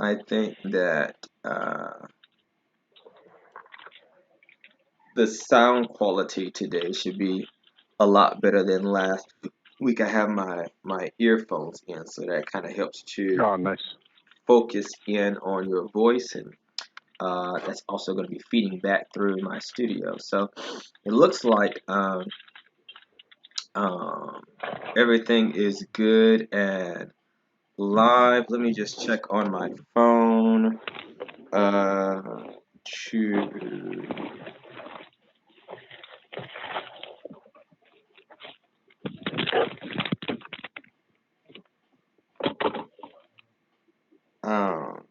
I think that the sound quality today should be a lot better than last week. I have my earphones in, so that kind of helps to Oh, nice. focus in on your voice, and that's also going to be feeding back through my studio. So it looks like um, everything is good and live. Let me just check on my phone. Uh, to um,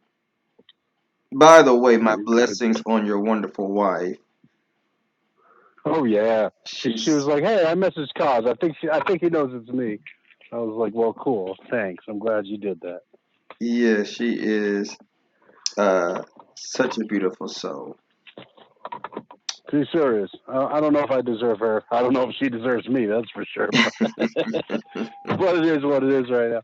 by the way, my Very good. blessings on your wonderful wife. Oh yeah. She was She's like, "Hey, I messaged Cause. I think he knows it's me." I was like, "Well, cool. Thanks. I'm glad you did that." yeah, she is uh such a beautiful soul. She sure is. I don't know if I deserve her. I don't know if she deserves me. That's for sure. But it is what it is right now.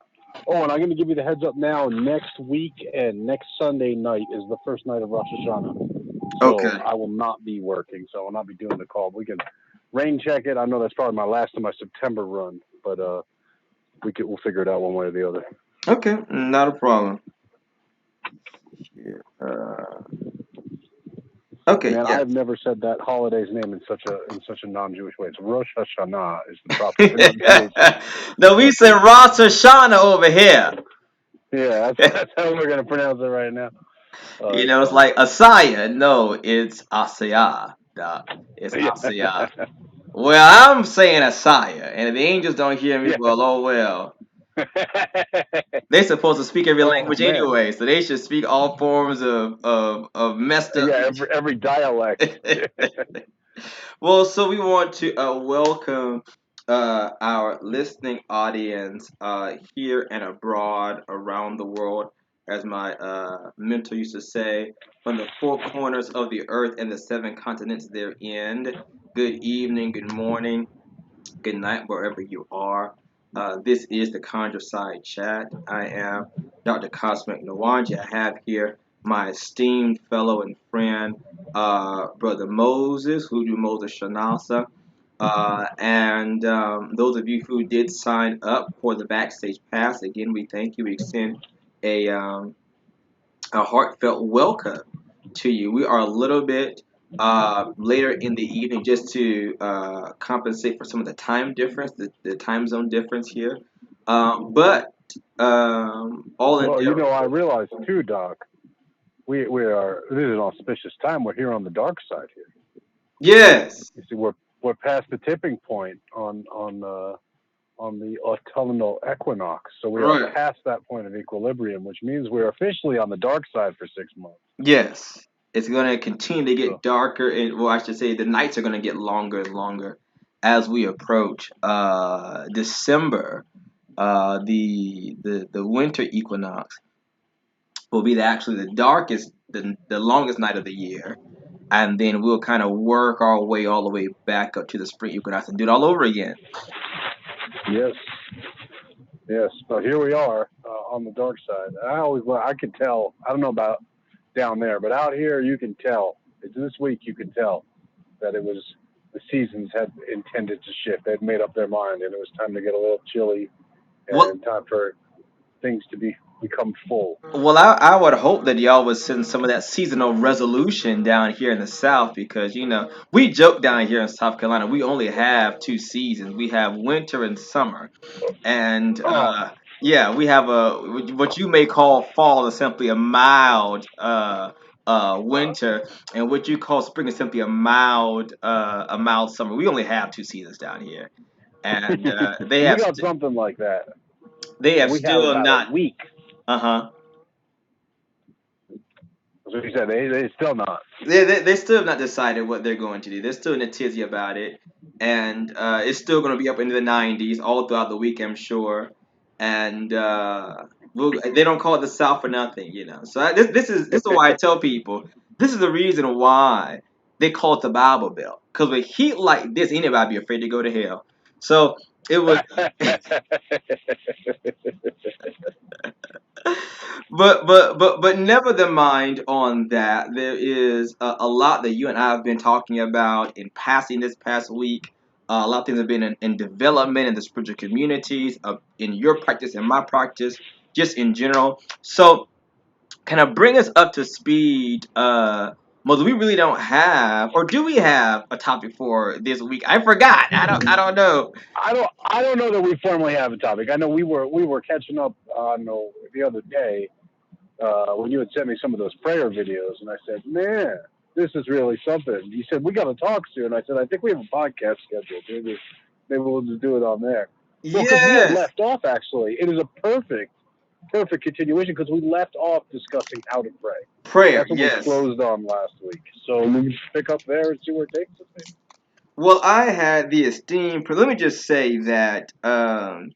Oh, and I'm going to give you the heads up now. Next week and next Sunday night is the first night of Rosh Hashanah. So Okay. I will not be working. So I'll not be doing the call. We can rain check it. I know that's probably my last of my September run, but we'll figure it out one way or the other. Okay, not a problem. Yeah. Okay, Man, yes. I've never said that holiday's name in such a non-Jewish way. It's Rosh Hashanah is the proper pronunciation. No, we But said Rosh Hashanah over here. yeah, that's how we're gonna pronounce it right now. Oh, You that's know, it's funny. like Asaya. No, it's Asaya. It's Asaya. Yeah. Well, I'm saying Asaya, and if the angels don't hear me, Yeah. well, oh well. They're supposed to speak every Oh language man. anyway, so they should speak all forms of messed up. Yeah, every dialect. Well, so we want to welcome our listening audience here and abroad around the world, as my mentor used to say, from the four corners of the earth and the seven continents therein. Good evening, good morning, good night, wherever you are. This is the Conjureside Chat. I am Dr. Cosmic Nawanji. I have here my esteemed fellow and friend, Brother Moses, Hoodoo Moses Shanasa. And those of you who did sign up for the Backstage Pass, again, we thank you. We extend a, um, a heartfelt welcome to you. We are a little bit later in the evening just to compensate for some of the time difference, the time zone difference here. But all Well, you endeavor. know, I realized too, Doc. We are. This is an auspicious time. We're here on the dark side here. Yes, You see, we're past the tipping point on the autumnal equinox. So we are right. past that point of equilibrium, which means we're officially on the dark side for 6 months. Yes. It's going to continue to get So darker, and well, I should say the nights are going to get longer and longer as we approach December. The winter equinox will be actually the darkest, the longest night of the year, and then we'll kind of work our way all the way back up to the spring equinox and do it all over again. yes, yes. But here we are on the dark side. I could tell. I don't know about down there, but out here you can tell. It's this week you can tell that it was the seasons had intended to shift. They'd made up their mind, and it was time to get a little chilly Well, and time for things to become full. I would hope that y'all would send some of that seasonal resolution down here in the South because, we joke down here in South Carolina, we only have two seasons. We have winter and summer. And Oh, yeah, we have what you may call fall is simply a mild winter, and what you call spring is simply a mild summer. We only have two seasons down here, and we got something like that. they have We have still about a not. week. Uh-huh. As you said, they still not. They still have not decided what they're going to do. They're still in a tizzy about it, and it's still going to be up into the 90s all throughout the week, I'm sure. And they don't call it the South for nothing. So this is why I tell people this is the reason why they call it the Bible Belt. Because with heat like this, anybody be afraid to go to hell. So it was. But never the mind on that. There is a lot that you and I have been talking about in passing this past week. A lot of things have been in development in the spiritual communities, in your practice, in my practice, just in general. So, kind of bring us up to speed. Mother, we really don't have, or do we have a topic for this week? I forgot. I don't know. I don't know that we formally have a topic. I know we were catching up on the other day when you had sent me some of those prayer videos, and I said, man, this is really something. You said we got to talk soon. I said I think we have a podcast scheduled. Maybe we'll just do it on there. Well, because we had Yes, left off actually, it is a perfect continuation because we left off discussing how to pray. prayer. That's what we Yes. closed on last week. So we can pick up there and see where it takes us. Maybe. Well, I had the esteem. Let me just say that um,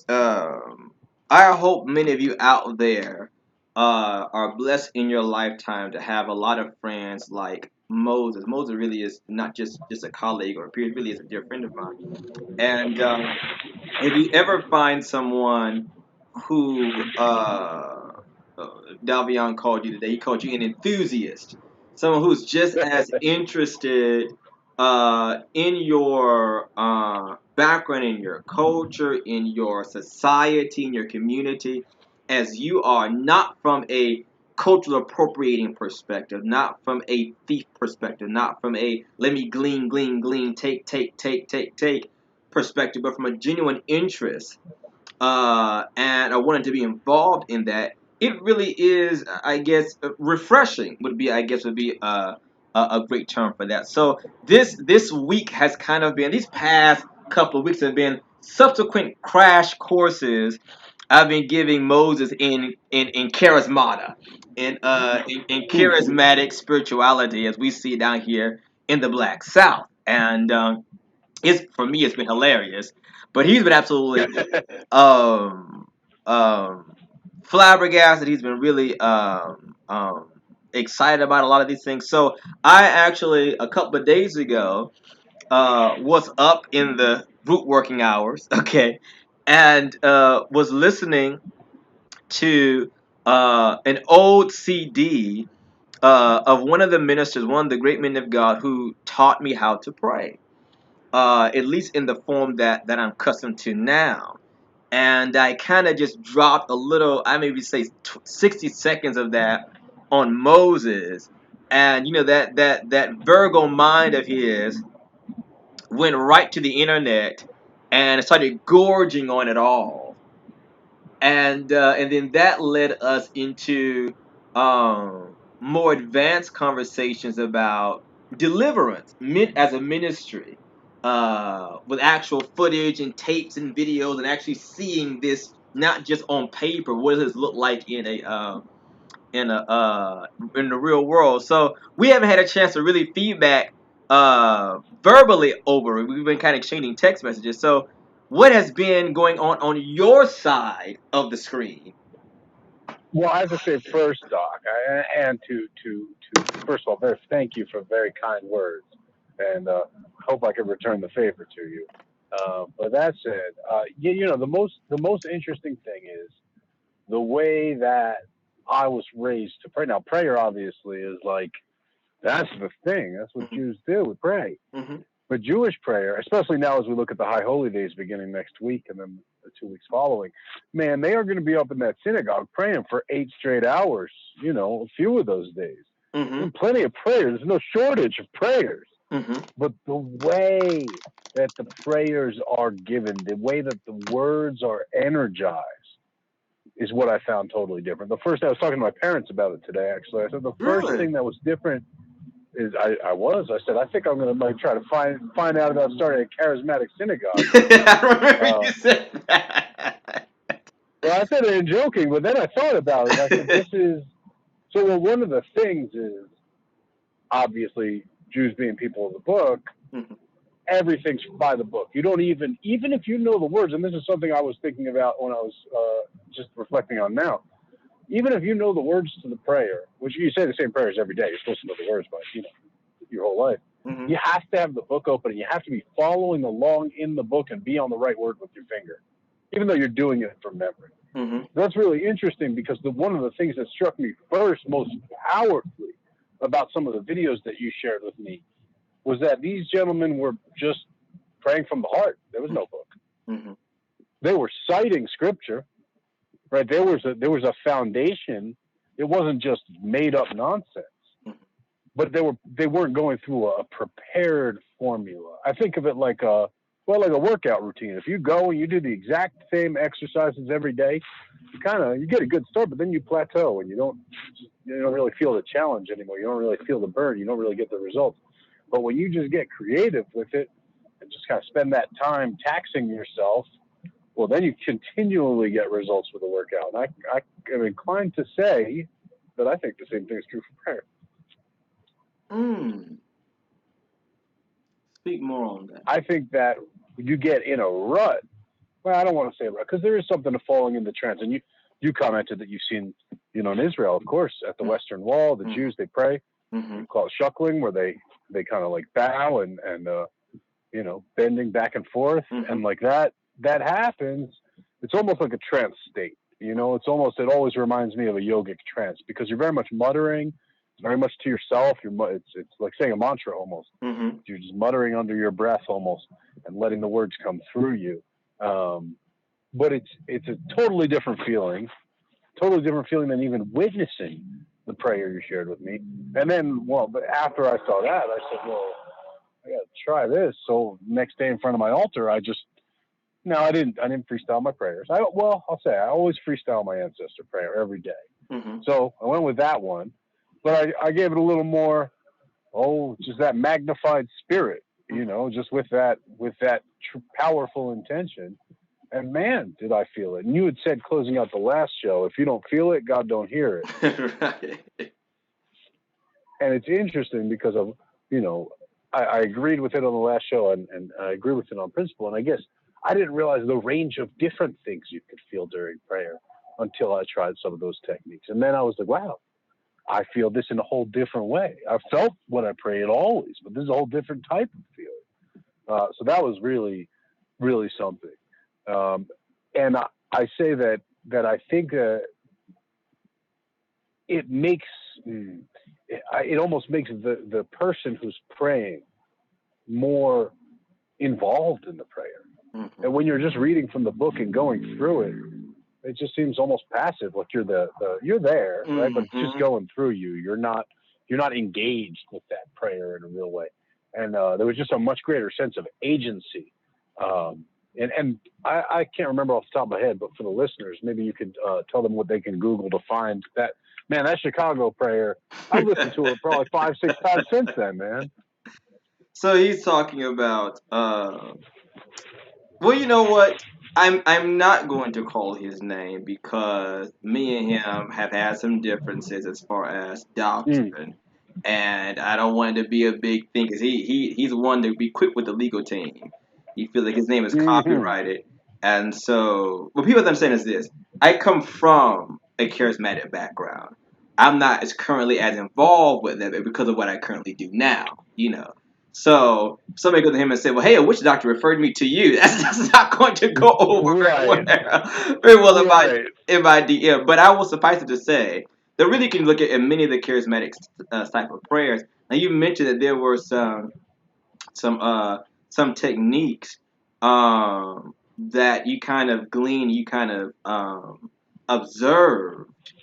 I hope many of you out there are blessed in your lifetime to have a lot of friends like Moses. Moses really is not just a colleague or a peer; he really is a dear friend of mine. And if you ever find someone who uh, Davion called you today, he called you an enthusiast, someone who's just as interested in your background, in your culture, in your society, in your community, as you are, not from a cultural appropriating perspective, not from a thief perspective, not from a let me glean, glean, glean, take perspective, but from a genuine interest, and I wanted to be involved in that. It really is, I guess, refreshing would be a great term for that. So this week has kind of been, these past couple of weeks have been subsequent crash courses I've been giving Moses in charismata, in charismatic spirituality as we see it down here in the Black South, and it's, for me, it's been hilarious, but he's been absolutely um um flabbergasted. He's been really excited about a lot of these things. So I actually, a couple of days ago, was up in the root working hours, okay, and was listening to an old CD of one of the ministers, one of the great men of God who taught me how to pray, at least in the form that I'm accustomed to now. And I kind of just dropped a little, I maybe say 60 seconds of that on Moses, and that Virgo mind of his went right to the internet and started gorging on it all, and then that led us into more advanced conversations about deliverance as a ministry, with actual footage and tapes and videos, and actually seeing this not just on paper. What does this look like in the real world? So we haven't had a chance to really feedback verbally over it. We've been kind of exchanging text messages. So what has been going on your side of the screen? Well, I have to say first, Doc, and to first of all, thank you for very kind words, and hope I can return the favor to you. But that said, the most interesting thing is the way that I was raised to pray. Now, prayer obviously is like that's the thing. That's what Hmm. Jews do. We pray. Hmm. But Jewish prayer, especially now as we look at the High Holy Days beginning next week and then the 2 weeks following, man, they are going to be up in that synagogue praying for 8 straight hours, a few of those days. Hmm. And plenty of prayers. There's no shortage of prayers. Hmm. But the way that the prayers are given, the way that the words are energized, is what I found totally different. I was talking to my parents about it today, actually. I said the first Really? thing that was different is I said I think I'm going to try to find out about starting a charismatic synagogue. I remember Uh, you said that. well, I said it in joking, but then I thought about it. I said this is so. Well, one of the things is obviously Jews being people of the book. Mhm. Everything's by the book. You don't even if you know the words, and this is something I was thinking about when I was just reflecting on now. Even if you know the words to the prayer, which you say the same prayers every day, you're supposed to know the words by your whole life. Mhm. You have to have the book open and you have to be following along in the book and be on the right word with your finger, even though you're doing it from memory. That's really interesting because one of the things that struck me first most powerfully about some of the videos that you shared with me was that these gentlemen were just praying from the heart. There was no book. They were citing scripture, right? There was a foundation. It wasn't just made up nonsense, but they weren't going through a prepared formula. I think of it like a workout routine. If you go and you do the exact same exercises every day, you get a good start, but then you plateau and you don't really feel the challenge anymore. You don't really feel the burn. You don't really get the results. But when you just get creative with it and just kind of spend that time taxing yourself, well, then you continually get results with the workout. And I am inclined to say that I think the same thing is true for prayer. Speak more on that. I think that you get in a rut. Well, I don't want to say rut because there is something to falling into trance. And you commented that you've seen, in Israel, of course, at the Western Wall, the Jews, they pray. We call it shuckling, where they kind of like bow and bending back and forth. And like that happens. It's almost like a trance state. It always reminds me of a yogic trance because you're very much muttering, very much to yourself. It's like saying a mantra almost. You're just muttering under your breath almost and letting the words come through you. But it's a totally different feeling than even witnessing the prayer you shared with me. And then, but after I saw that, I said, well, I got to try this. So next day in front of my altar, I didn't freestyle my prayers. I'll say I always freestyle my ancestor prayer every day. So I went with that one, but I gave it a little more, just that magnified spirit, just with that powerful intention. And man, did I feel it. And you had said closing out the last show, if you don't feel it, God don't hear it. Right. And it's interesting because of, I agreed with it on the last show and I agree with it on principle. And I guess I didn't realize the range of different things you could feel during prayer until I tried some of those techniques. And then I was like, wow, I feel this in a whole different way. I felt when I prayed always, but this is a whole different type of feeling. So that was really, really something. And I say that I think it almost makes the person who's praying more involved in the prayer. And when you're just reading from the book and going through it, it just seems almost passive. Like you're there, right? But it's just going through you. You're not engaged with that prayer in a real way. And there was just a much greater sense of agency. And I can't remember off the top of my head, but for the listeners, maybe you could tell them what they can Google to find that. Man, that Chicago prayer, I've listened to it probably 5-6 times since then, man. So he's talking about, well, you know what? I'm not going to call his name because me and him have had some differences as far as doctrine. And I don't want it to be a big thing because he's one to be quick with the legal team. He feels like his name is copyrighted. And so what people have to understand is this. I come from a charismatic background. I'm not as currently as involved with them because of what I currently do now, So somebody goes to him and say, well, hey, a witch doctor referred me to you. That's not going to go over very well in my DM. But I will suffice it to say that really can look at many of the charismatic type of prayers. Now you mentioned that there were some techniques that you kind of glean, you kind of observed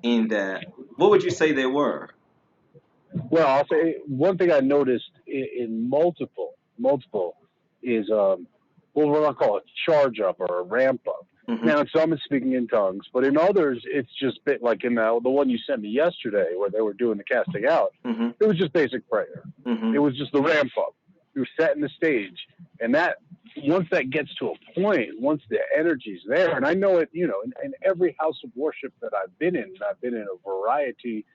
in that. What would you say they were? Well, I'll say one thing I noticed in multiple is what we'll call a charge up or a ramp up. Now, in some it's speaking in tongues, but in others it's just like in the one you sent me yesterday where they were doing the casting out. It was just basic prayer. It was just the ramp up. You were setting the stage, and that once that gets to a point, once the energy's there, and I know it, in every house of worship that I've been in, and I've been in a variety.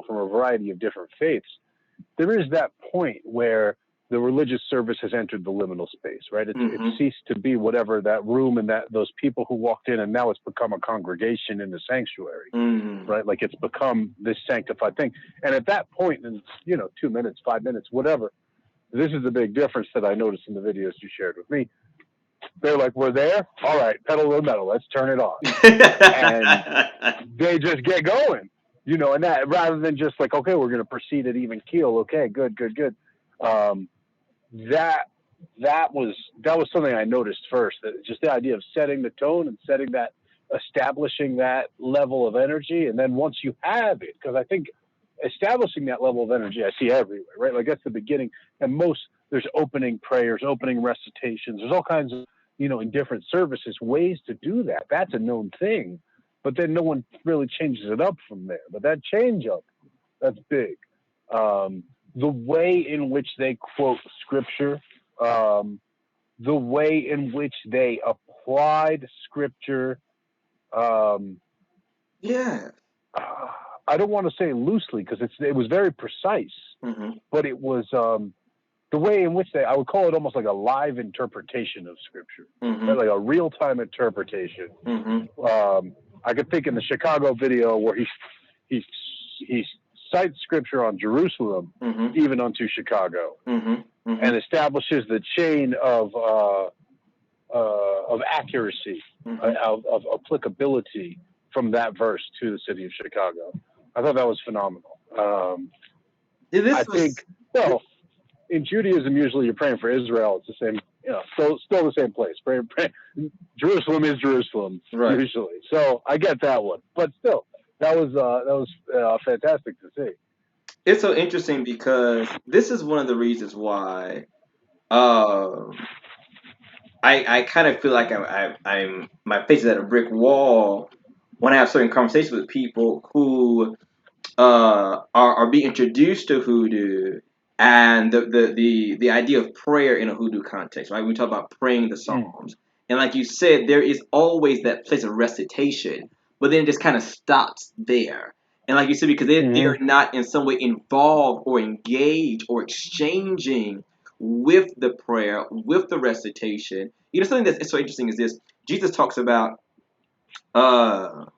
From a variety of different faiths, there is that point where the religious service has entered the liminal space, right? It's ceased to be whatever that room and those people who walked in, and now it's become a congregation in the sanctuary, right? Like it's become this sanctified thing. And at that point, in 2 minutes, 5 minutes, whatever, this is the big difference that I noticed in the videos you shared with me. They're like, we're there. All right, pedal to the metal. Let's turn it on. And they just get going, and that rather than just like, okay, we're going to proceed at even keel. Okay, good. Um, that was something I noticed first. That just the idea of setting the tone and establishing that level of energy, and then once you have it, because I think establishing that level of energy I see everywhere, right? Like that's the beginning, and there's opening prayers, opening recitations. There's all kinds of in different services ways to do that. That's a known thing, but then no one really changes it up from there. But that change up, that's big. The way in which they quote scripture, the way in which they applied scripture. Yeah. I don't want to say loosely because it was very precise, but it was the way in which I would call it almost like a live interpretation of scripture, right? Like a real time interpretation. I could think in the Chicago video where he cites scripture on Jerusalem, even unto Chicago, and establishes the chain of accuracy, of applicability from that verse to the city of Chicago. I thought that was phenomenal. I think, well, in Judaism, usually you're praying for Israel. It's the same, still the same place. Pray. Jerusalem is Jerusalem, right, usually. So I get that one, but still, that was fantastic to see. It's so interesting because this is one of the reasons why I kind of feel like I'm my face is at a brick wall when I have certain conversations with people who are being introduced to hoodoo and the idea of prayer in a hoodoo context, right? We talk about praying the Psalms, and like you said, there is always that place of recitation, but then it just kind of stops there. And like you said, because they are not in some way involved or engaged or exchanging with the prayer, with the recitation. Something that's so interesting is this: Jesus talks about and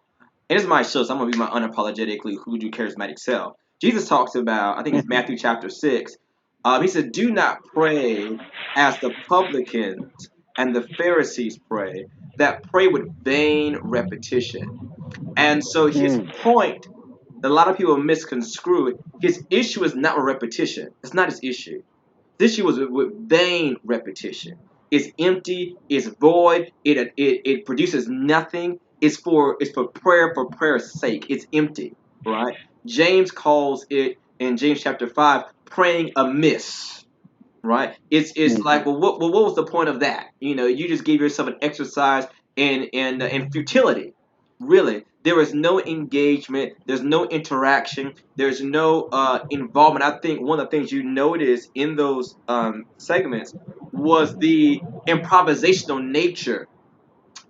this is my show, so I'm going to be my unapologetically hoodoo charismatic self. Jesus talks about, I think it's Matthew chapter 6. He said, do not pray as the publicans and the Pharisees pray, that pray with vain repetition. And so his point, a lot of people misconstrue it. His issue is not with repetition. It's not his issue. This issue was with vain repetition. It's empty. It's void. It produces nothing. It's for prayer's sake. It's empty, right? James calls it in James chapter 5 praying amiss, right? It's like, well, what was the point of that? You just gave yourself an exercise in futility. Really, there is no engagement. There's no interaction. There's no involvement. I think one of the things you noticed in those segments was the improvisational nature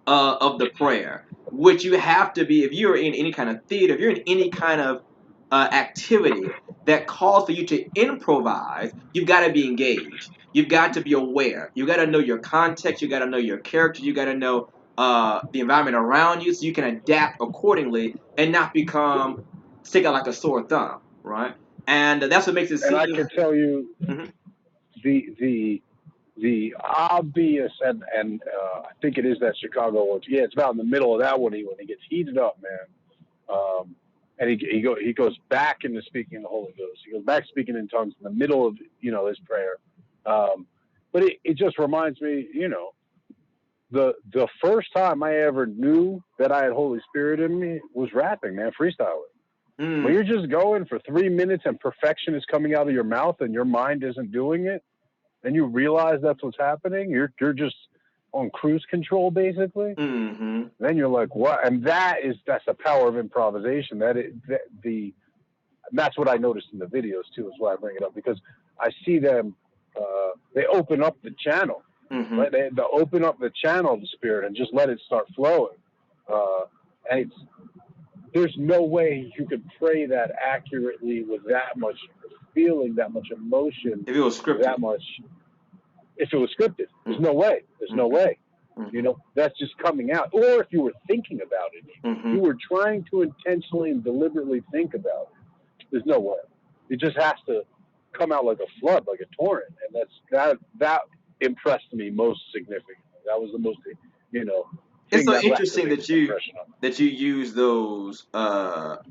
of the prayer, which you have to be if you're in any kind of theater, if you're in any kind of activity that calls for you to improvise, you've got to be engaged. You've got to be aware. You got to know your context. You got to know your character. You got to know the environment around you so you can adapt accordingly and not become stick out like a sore thumb, right? And that's what makes it seem. And I can tell you the obvious, and I think it is that Chicago one. Yeah, it's about in the middle of that one when he gets heated up, man. And he goes back into speaking in the Holy Ghost. He goes back speaking in tongues in the middle of his prayer. But it just reminds me, the first time I ever knew that I had Holy Spirit in me was rapping, man, freestyling. When you're just going for 3 minutes and perfection is coming out of your mouth and your mind isn't doing it, and you realize that's what's happening, you're just on cruise control basically. Then you're like, what? And that's the power of improvisation. That's what I noticed in the videos too, is why I bring it up, because I see them. They open up the channel. Right? They open up the channel of the Spirit and just let it start flowing. And there's no way you could pray that accurately with that much feeling, that much emotion, if it was scripted, if it was scripted. There's no way. There's no way. That's just coming out. Or if you were thinking about it, you were trying to intentionally and deliberately think about it. There's no way. It just has to come out like a flood, like a torrent, and that impressed me most significantly. That was the most, you know, It's thing so that left the interesting biggest impression on that you use those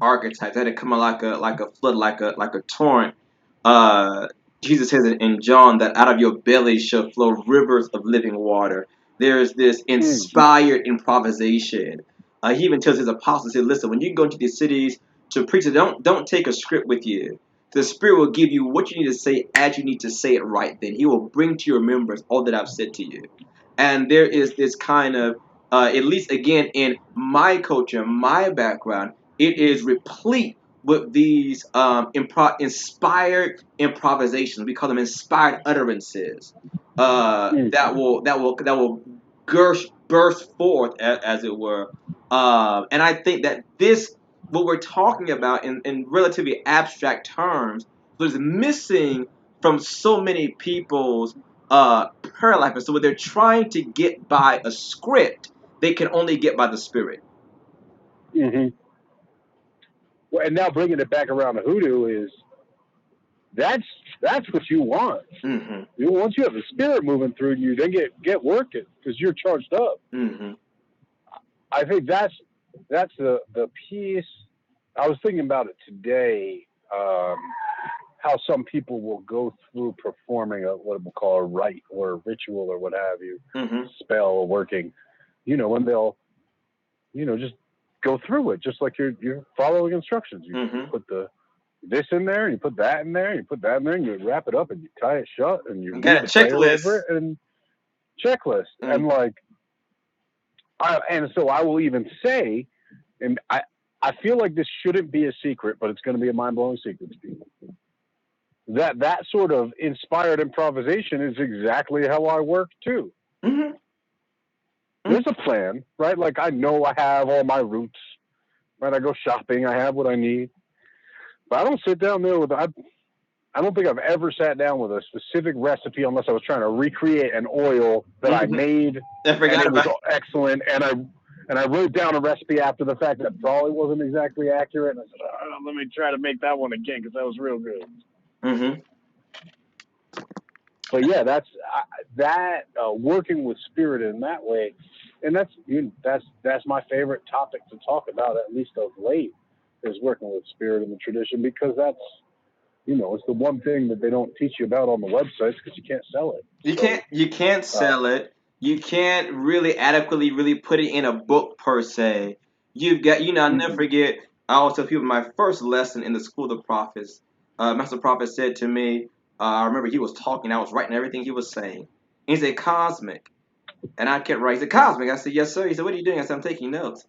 archetypes that it come out like a flood, like a torrent. Uh, Jesus says in John that out of your belly shall flow rivers of living water. There's this me. inspired improvisation. He even tells his apostles, he said, "Listen, when you go to these cities to preach, don't take a script with you. The Spirit will give you what you need to say as you need to say it right then. He will bring to your remembrance all that I've said to you." And there is this kind of at least again in my culture, my background, it is replete with these inspired improvisations. We call them inspired utterances Mm-hmm. that will burst forth as it were. And I think that this what we're talking about in relatively abstract terms was missing from so many people's prayer life. And so when they're trying to get by a script, they can only get by the Spirit. Mm-hmm. Well, and now bringing it back around to hoodoo is that's that's what you want. Mm-hmm. Once you have the spirit moving through you, then get working because you're charged up. Mm-hmm. I think that's the piece. I was thinking about it today. How some people will go through performing a what we'll call a rite or a ritual or what have you, Mm-hmm. spell or working. And they'll just go through it just like you're following instructions. You Mm-hmm. put the this in there, and you put that in there, and you put that in there, and you wrap it up, and you tie it shut, and you You read got a the prayer over checklist. it, and checklist. Mm-hmm. And like, and so I will even say, and I feel like this shouldn't be a secret, but it's going to be a mind blowing secret to people. That sort of inspired improvisation is exactly how I work too. Mm-hmm. There's a plan, right? Like I know I have all my routes, right? I go shopping, I have what I need, but I don't sit down there with I don't think I've ever sat down with a specific recipe unless I was trying to recreate an oil that I Mm-hmm. made I and forgot it was about. excellent. And I wrote down a recipe after the fact that probably wasn't exactly accurate. And I said, let me try to make that one again because that was real good. Mm-hmm. But yeah, that working with spirit in that way, and that's my favorite topic to talk about at least of late is working with spirit in the tradition because that's it's the one thing that they don't teach you about on the websites because you can't sell it. So, You can't uh, sell it. You can't really adequately really put it in a book per se. You've got I'll never mm-hmm, forget. I always tell people my first lesson in the school of the prophets. Master Prophet said to me, I remember he was talking, I was writing everything he was saying. He said cosmic. And I kept writing. He said cosmic. I said, yes, sir. He said, what are you doing? I said, I'm taking notes.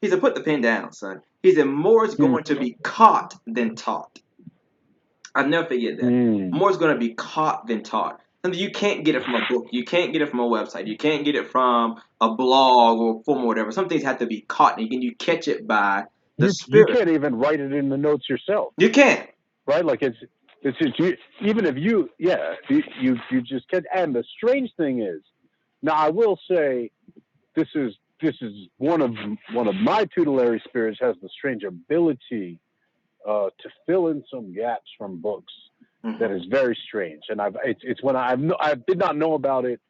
He said, put the pen down, son. He said, more is going to be caught than taught. I'll never forget that. mm-hmm. More is going to be caught than taught. Something you can't get it from a book. You can't get it from a website. You can't get it from a blog or forum or whatever. Some things have to be caught, and you catch it by the You spirit. can't even write it in the notes yourself, You can't. right? Like it's just even if you just can't. And the strange thing is, now I will say this is one of my tutelary spirits has the strange ability to fill in some gaps from books Mm-hmm. that is very strange. And it's when I did not know about it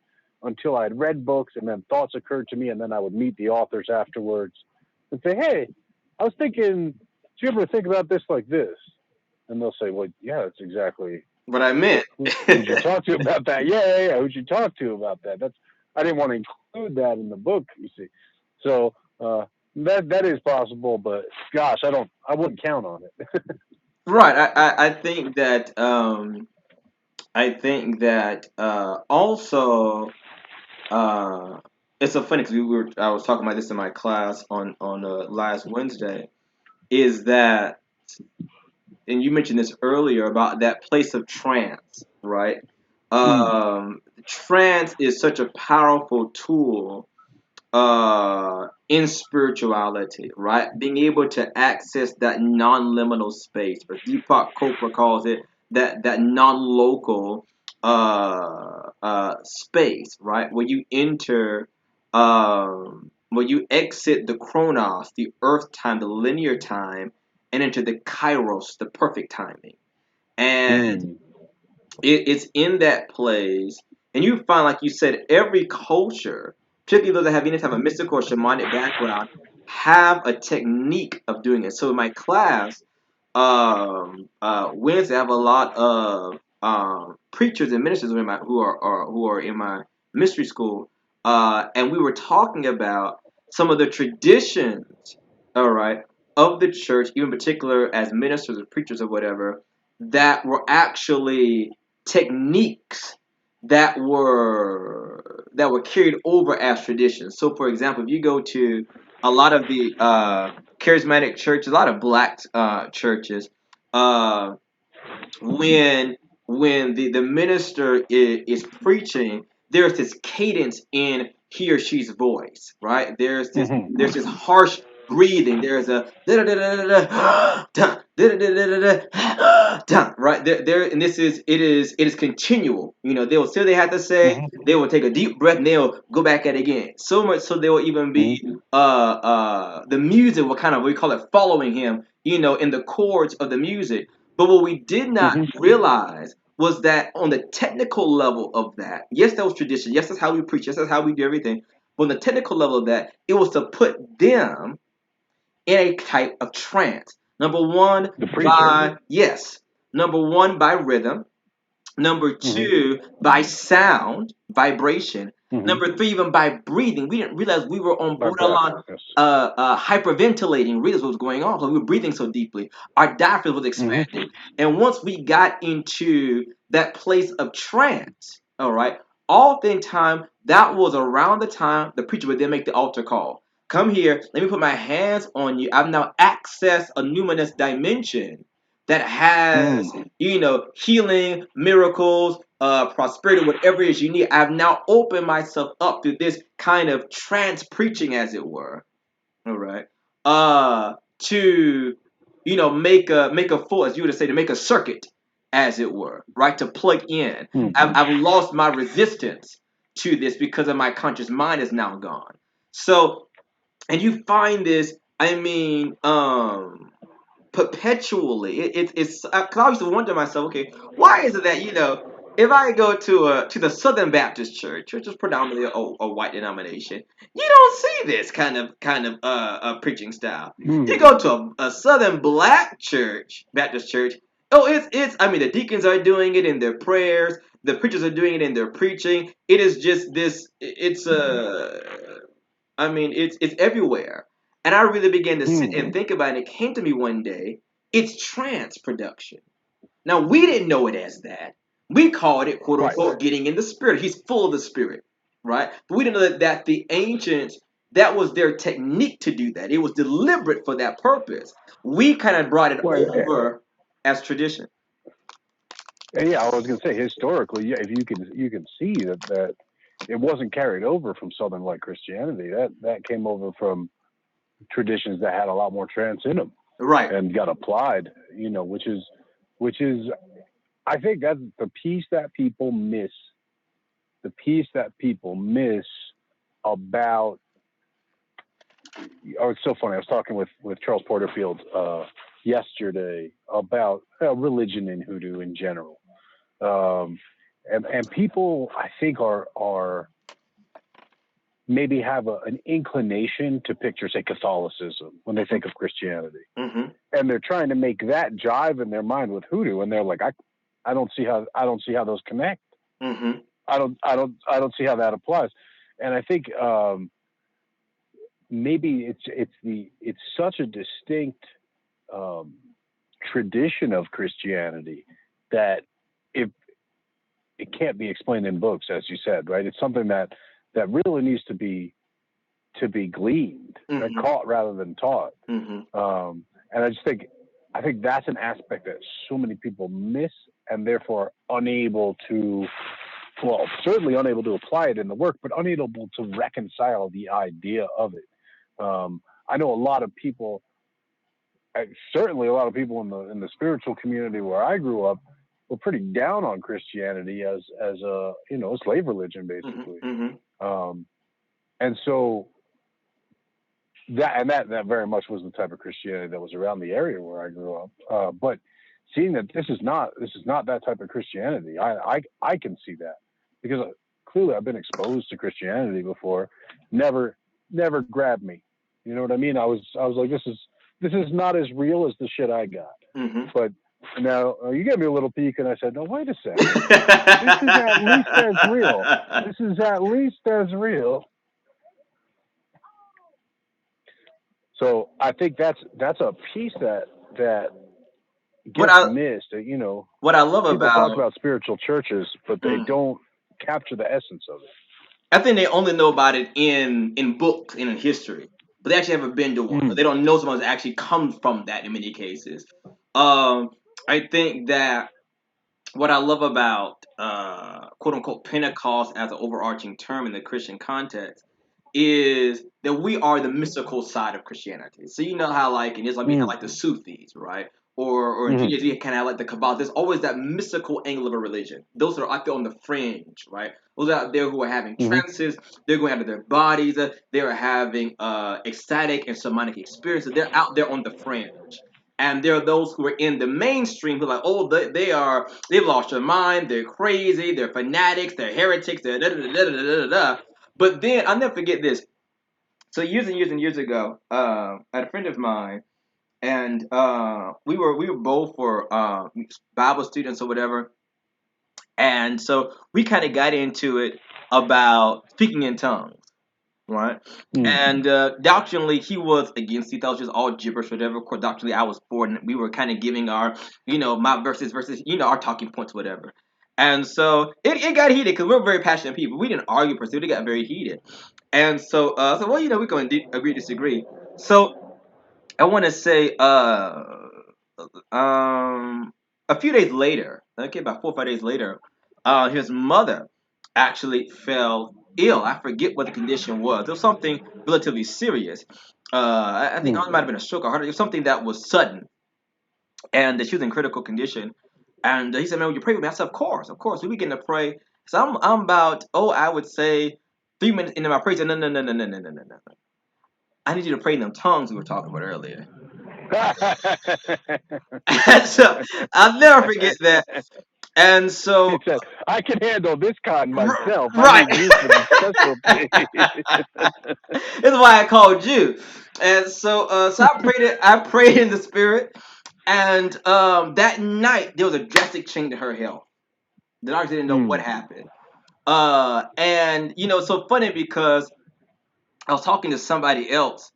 until I had read books, and then thoughts occurred to me, and then I would meet the authors afterwards and say, "Hey, I was thinking, do you ever think about this like this?" And they'll say, "Well, yeah, that's exactly What I meant. who'd you talk to about that? Yeah. Who'd you talk to about that? That's I didn't want to include that in the book, you see. So that is possible, but gosh, I wouldn't count on it. Right. I think that also it's so funny because I was talking about this in my class on last Wednesday. Is that and you mentioned this earlier about that place of trance, right? Mm, Trance is such a powerful tool in spirituality, right? Being able to access that non-liminal space, or Deepak Chopra calls it that non-local space, right? Where you enter, where you exit the chronos, the earth time, the linear time, and enter the kairos, the perfect timing. And mm, it's in that place, And you find, like you said, every culture, particularly those that have any type of mystical or shamanic background, have a technique of doing it. So in my class, Wednesday, I have a lot of preachers and ministers who are in my mystery school, and we were talking about some of the traditions, all right, of the church, even in particular as ministers or preachers or whatever, that were actually techniques that were carried over as traditions. So, for example, if you go to a lot of the charismatic churches, a lot of black churches, uh, when the minister is preaching, there's this cadence in he or she's voice, right? There's this harsh breathing. There's a da da da da da da da da da da da, right there, and it is continual. They will say they have to say. They will take a deep breath and they'll go back at it again. So much so there will even be the music will kind of, we call it, following him. In the chords of the music. But what we did not realize was that on the technical level of that, yes, that was tradition. Yes, that's how we preach. Yes, that's how we do everything. But on the technical level of that, it was to put them in a type of trance. Number one, The preacher. number one, by rhythm. Number two, by sound, vibration. Mm-hmm. Number three, even by breathing. We didn't realize we were on By breath. borderline Yes. hyperventilating. Realize what was going on because we were breathing so deeply. Our diaphragm was expanding. And once we got into that place of trance, all right, oftentimes that was around the time the preacher would then make the altar call. Come here, let me put my hands on you. I've now accessed a numinous dimension that has healing, miracles, prosperity, whatever it is you need. I've now opened myself up to this kind of trance preaching, as it were. All right. To make a full, as you would say, to make a circuit, as it were, right? To plug in. I've lost my resistance to this because of my conscious mind is now gone. So, and you find this. I mean, perpetually. It's because I used to wonder myself, okay, why is it that if I go to the Southern Baptist Church, which is predominantly a white denomination, you don't see this kind of preaching style. You go to a Southern Black church, Baptist church. Oh, it's. I mean, the deacons are doing it in their prayers. The preachers are doing it in their preaching. It is just this. I mean, it's everywhere. And I really began to sit and think about it. And it came to me one day. It's trance production. Now we didn't know it as that. We called it quote Right. unquote getting in the spirit. He's full of the spirit, right? But we didn't know that the ancients, that was their technique to do that. It was deliberate for that purpose. We kind of brought it Well, over as tradition. yeah, I was going to say historically, yeah, if you can see that it wasn't carried over from Southern white Christianity. That came over from traditions that had a lot more trance in them Right. and got applied. Which is I think that's the piece that people miss. The piece that people miss about. Oh, it's so funny. I was talking with Charles Porterfield yesterday about religion in hoodoo in general. And people, I think, are maybe have an inclination to picture, say, Catholicism when they think of Christianity, Mm-hmm. and they're trying to make that jive in their mind with hoodoo, and they're like, I don't see how those connect. Mm-hmm. I don't see how that applies. And I think maybe it's such a distinct um, tradition of Christianity that if it can't be explained in books, as you said, right? It's something that really needs to be gleaned, right? Mm-hmm. Caught rather than taught. Mm-hmm. And I think that's an aspect that so many people miss, and therefore unable to, well, certainly unable to apply it in the work, but unable to reconcile the idea of it. I know a lot of people, certainly a lot of people in the spiritual community where I grew up, were pretty down on Christianity as a a slave religion basically. Mm-hmm. Um, and so that very much was the type of Christianity that was around the area where I grew up. But seeing that this is not that type of Christianity, I can see that because clearly I've been exposed to Christianity before, never never grabbed me. You know what I mean? I was like, this is not as real as the shit I got. Mm-hmm. But now you gave me a little peek, and I said, no, wait a second. This is at least as real. This is at least as real. So I think that's a piece that what gets I missed. You know, what I love people talk about about spiritual churches, but they mm, don't capture the essence of I think they only know about it in books and in history, but they actually haven't been to it. one, or they don't know someone who's actually come from that in many cases. Um, I think that what I love about quote unquote Pentecost as an overarching term in the Christian context is that we are the mystical side of Christianity. So you know how like in Islam you have Mm, like the Sufis, right? Or in mm, Judaism you kind of have like the Kabbalah. There's always that mystical angle of a religion. Those are out there on the fringe, right? Those out there who are having mm, trances. They're going out of their bodies. They are having ecstatic and shamanic experiences. They're out there on the fringe. And there are those who are in the mainstream who are like, oh, they've lost their mind, they're crazy, they're fanatics, they're heretics, they're da da da da da da da. But then I'll never forget this. So years and years and years ago, I had a friend of mine, and we were both for Bible students or whatever, and so we kind of got into it about speaking in tongues, right? mm. And doctrinally, he was against. He thought it was just all gibberish, whatever. Of course, doctrinally, I was for it, and we were kind of giving our, my versus, our talking points, whatever. And so it got heated because we're very passionate people. We didn't argue per se; it got very heated. And so, well, we're going to agree, disagree. So I want to say, a few days later, okay, about 4 or 5 days later, his mother actually fell ill. I forget what the condition was. It was something relatively serious. I think Mm. it might have been a stroke or heart. It was something that was sudden, and that she was in critical condition. And he said, "Man, would you pray with me?" I said, of course. We begin to pray. So I'm about, I would say, 3 minutes into my prayer. He said, no, no, no, no, no, no, no, no, no. I need you to pray in them tongues we were talking about earlier. And so I'll never forget that. And He so, said, "I can handle this kind myself. I right. need you for the specialty." That's why I called you. And so, so I prayed it. I prayed in the spirit, and that night there was a drastic change in her health. The doctor didn't know what Mm, happened. And it's so funny because I was talking to somebody else.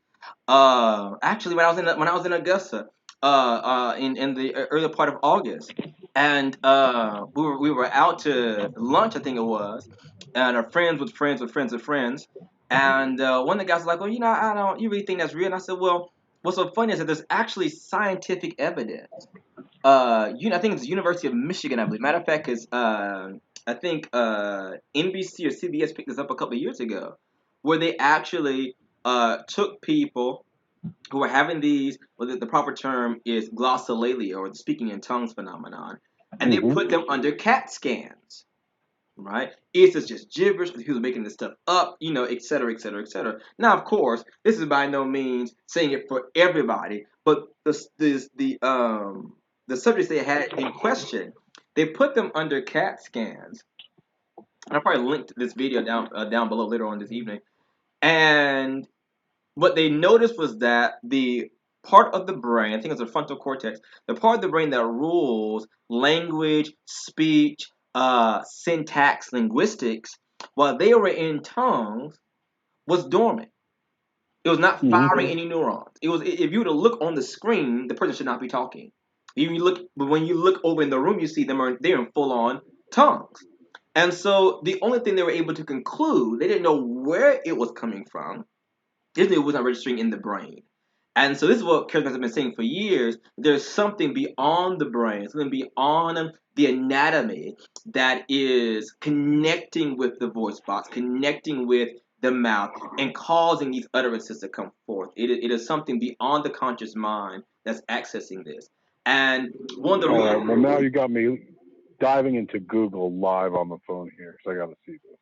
Actually, when I was in Augusta, in the early part of August, and we were out to lunch, I think it was, and our friends with friends with friends with friends, and one of the guys was like, well, I don't, you really think that's real? And I said, well, what's so funny is that there's actually scientific evidence. I think it's the University of Michigan, I believe. Matter of fact, because I think NBC or CBS picked this up a couple of years ago, where they actually took people who were having these, well, the proper term is glossolalia, or the speaking in tongues phenomenon, and they mm-hmm. put them under CAT scans, right? Is this just gibberish? Who's making this stuff up? Et cetera, et cetera, et cetera. Now, of course, this is by no means saying it for everybody, but the subjects they had in question, they put them under CAT scans. And I'll probably link to this video down below later on this evening. And what they noticed was that the part of the brain, I think it's the frontal cortex, the part of the brain that rules language, speech, syntax, linguistics, while they were in tongues, was dormant. It was not Mm-hmm. firing any neurons. It was, if you were to look on the screen, the person should not be talking. But when you look over in the room, you see they're in full on tongues. And so the only thing they were able to conclude, they didn't know where it was coming from. Disney was not registering in the brain. And so this is what charismatics have been saying for years. There's something beyond the brain, something beyond the anatomy that is connecting with the voice box, connecting with the mouth, and causing these utterances to come forth. It is something beyond the conscious mind that's accessing this. And one of the All right. Well, reasons, now you got me diving into Google live on the phone here, so I got to see this.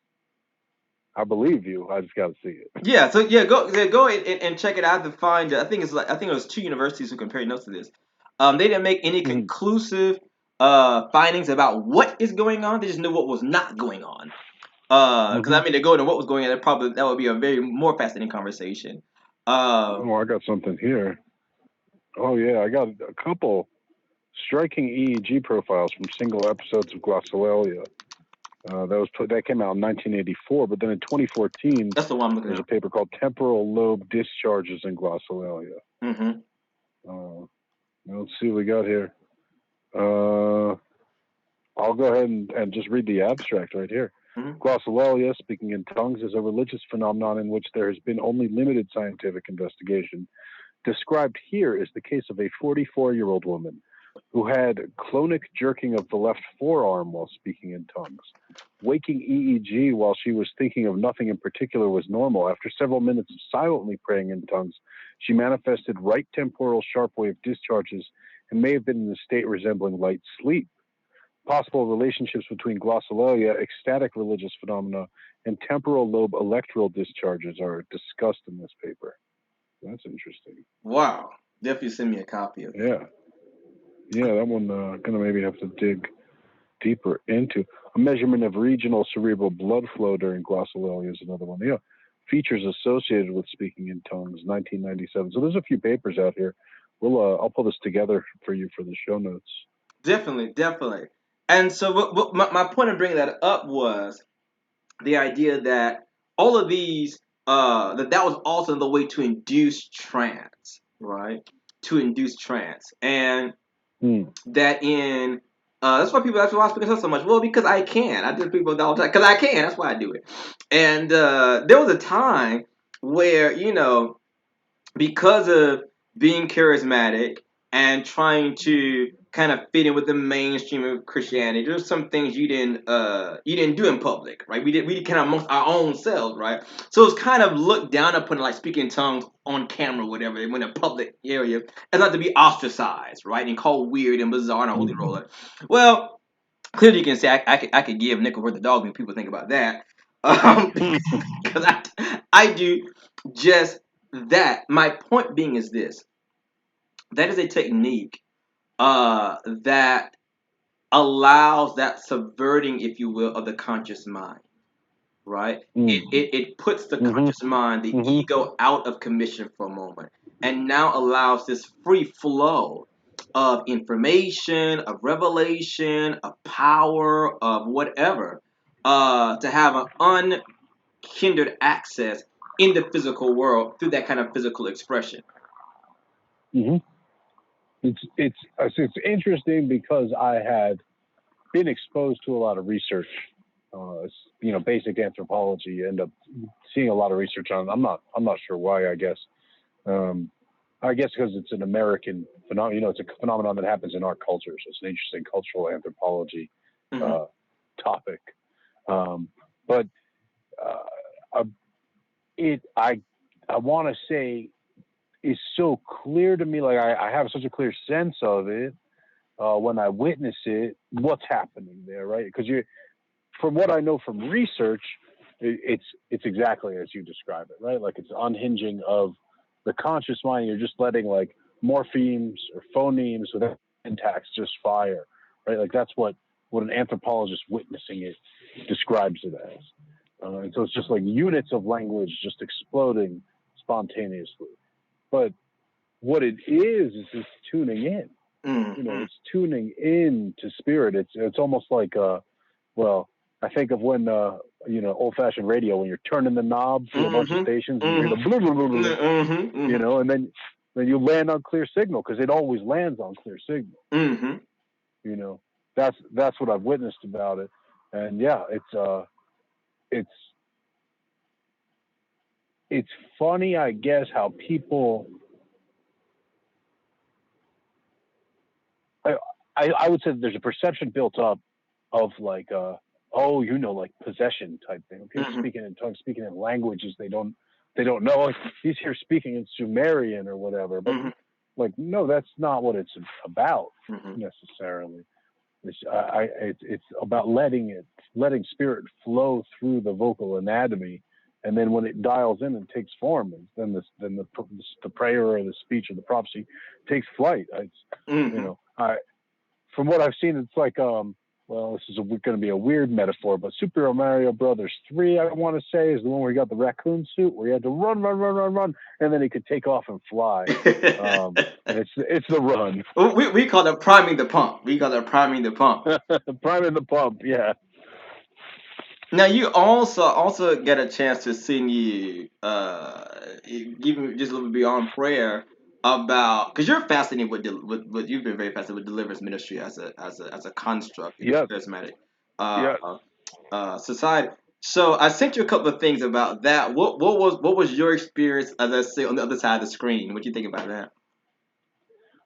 I believe you. I just got to see it. yeah, so yeah, go and check it out to find. I think it was two universities who compared notes to this. They didn't make any Mm-hmm. conclusive findings about what is going on. They just knew what was not going on. Because I mean, to go into what was going on, that would be a very more fascinating conversation. Oh, I got something here. Oh yeah, I got a couple striking EEG profiles from single episodes of glossolalia. That came out in 1984, but then in 2014, that's the one I'm looking there's at. a paper called Temporal Lobe Discharges in Glossolalia. Mm-hmm. Let's see what we got here. I'll go ahead and just read the abstract right here. Mm-hmm. Glossolalia, speaking in tongues, is a religious phenomenon in which there has been only limited scientific investigation. Described here is the case of a 44-year-old woman who had clonic jerking of the left forearm while speaking in tongues. Waking EEG while she was thinking of nothing in particular was normal. After several minutes of silently praying in tongues, she manifested right temporal sharp wave discharges and may have been in a state resembling light sleep. Possible relationships between glossolalia, ecstatic religious phenomena, and temporal lobe electoral discharges are discussed in this paper. That's interesting. Wow. Definitely send me a copy of that. Yeah, that one gonna maybe have to dig deeper into. A measurement of regional cerebral blood flow during glossolalia is another one. Yeah, features associated with speaking in tongues, 1997. So there's a few papers out here. I'll pull this together for you for the show notes. Definitely, definitely. And so, my point of bringing that up was the idea that all of these, that was also the way to induce trance, right? To induce trance, and that in that's why I speak so much. Well, because I can. I tell people all the time because I can. That's why I do it. And there was a time where because of being charismatic and trying to kind of fit in with the mainstream of Christianity, there's some things you didn't do in public, right? We did kind of amongst our own selves, right? So it's kind of looked down upon, like speaking in tongues on camera, whatever, in a public area, as not to be ostracized, right, and called weird and bizarre and a holy roller. Well, clearly you can say I could give nickel worth of dog when people think about that, because I do just that. My point being is this: that is a technique that allows that subverting, if you will, of the conscious mind, right? It puts the conscious mind, the ego, out of commission for a moment, and now allows this free flow of information, of revelation, of power, of whatever, to have an unhindered access in the physical world through that kind of physical expression. It's interesting because I had been exposed to a lot of research, basic anthropology. You end up seeing a lot of research on. I'm not sure why. I guess because it's an American phenomenon. It's a phenomenon that happens in our culture. So it's an interesting cultural anthropology topic. But I want to say is so clear to me. Like I have such a clear sense of it when I witness it. What's happening there, right? Because from what I know from research, it's exactly as you describe it, right? Like it's unhinging of the conscious mind. You're just letting like morphemes or phonemes with syntax just fire, right? Like that's what an anthropologist witnessing it describes it as. And so it's just like units of language just exploding spontaneously. But what it is it's tuning in. It's tuning in to spirit. It's almost like I think of when old-fashioned radio, when you're turning the knob for a bunch of stations and you hear the blah, blah, blah, blah, and then you land on clear signal because it always lands on clear signal. That's what I've witnessed about it, and yeah, it's funny, I guess, how people. I would say there's a perception built up of like like possession type thing. People speaking in tongues, speaking in languages they don't know. Like, he's here speaking in Sumerian or whatever, but like no, that's not what it's about necessarily. It's about letting spirit flow through the vocal anatomy, and then when it dials in and takes form, then the prayer or the speech or the prophecy takes flight. From what I've seen, it's like well, this is going to be a weird metaphor, but Super Mario Brothers 3, I want to say, is the one where he got the raccoon suit, where he had to run, run, run, run, run, and then he could take off and fly. And it's the run. We call it priming the pump. We call it priming the pump. Priming the pump, yeah. Now you also get a chance to sing you give me just a little bit beyond prayer about because you're fascinated with you've been very fascinated with deliverance ministry as a construct in the Yes, charismatic uh, yes. society. So I sent you a couple of things about that. What was your experience as I say on the other side of the screen? What do you think about that?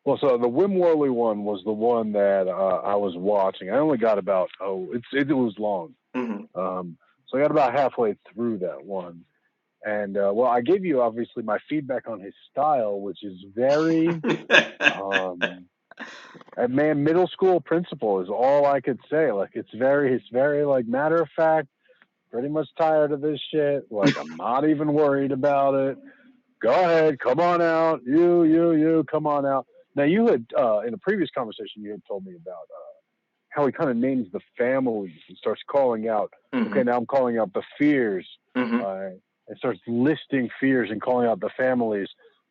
Well, so the Wim Worley one was the one that I was watching. I only got about it was long, Hmm. so I got about halfway through that one. And well, I gave you obviously my feedback on his style, which is very um, man, middle school principal is all I could say. Like it's very like matter of fact. Pretty much tired of this shit. Like I'm not even worried about it. Go ahead, come on out. You, come on out. Now you had in a previous conversation you had told me about how he kind of names the families and starts calling out. Hmm. Okay, now I'm calling out the fears. Hmm. And starts listing fears and calling out the families.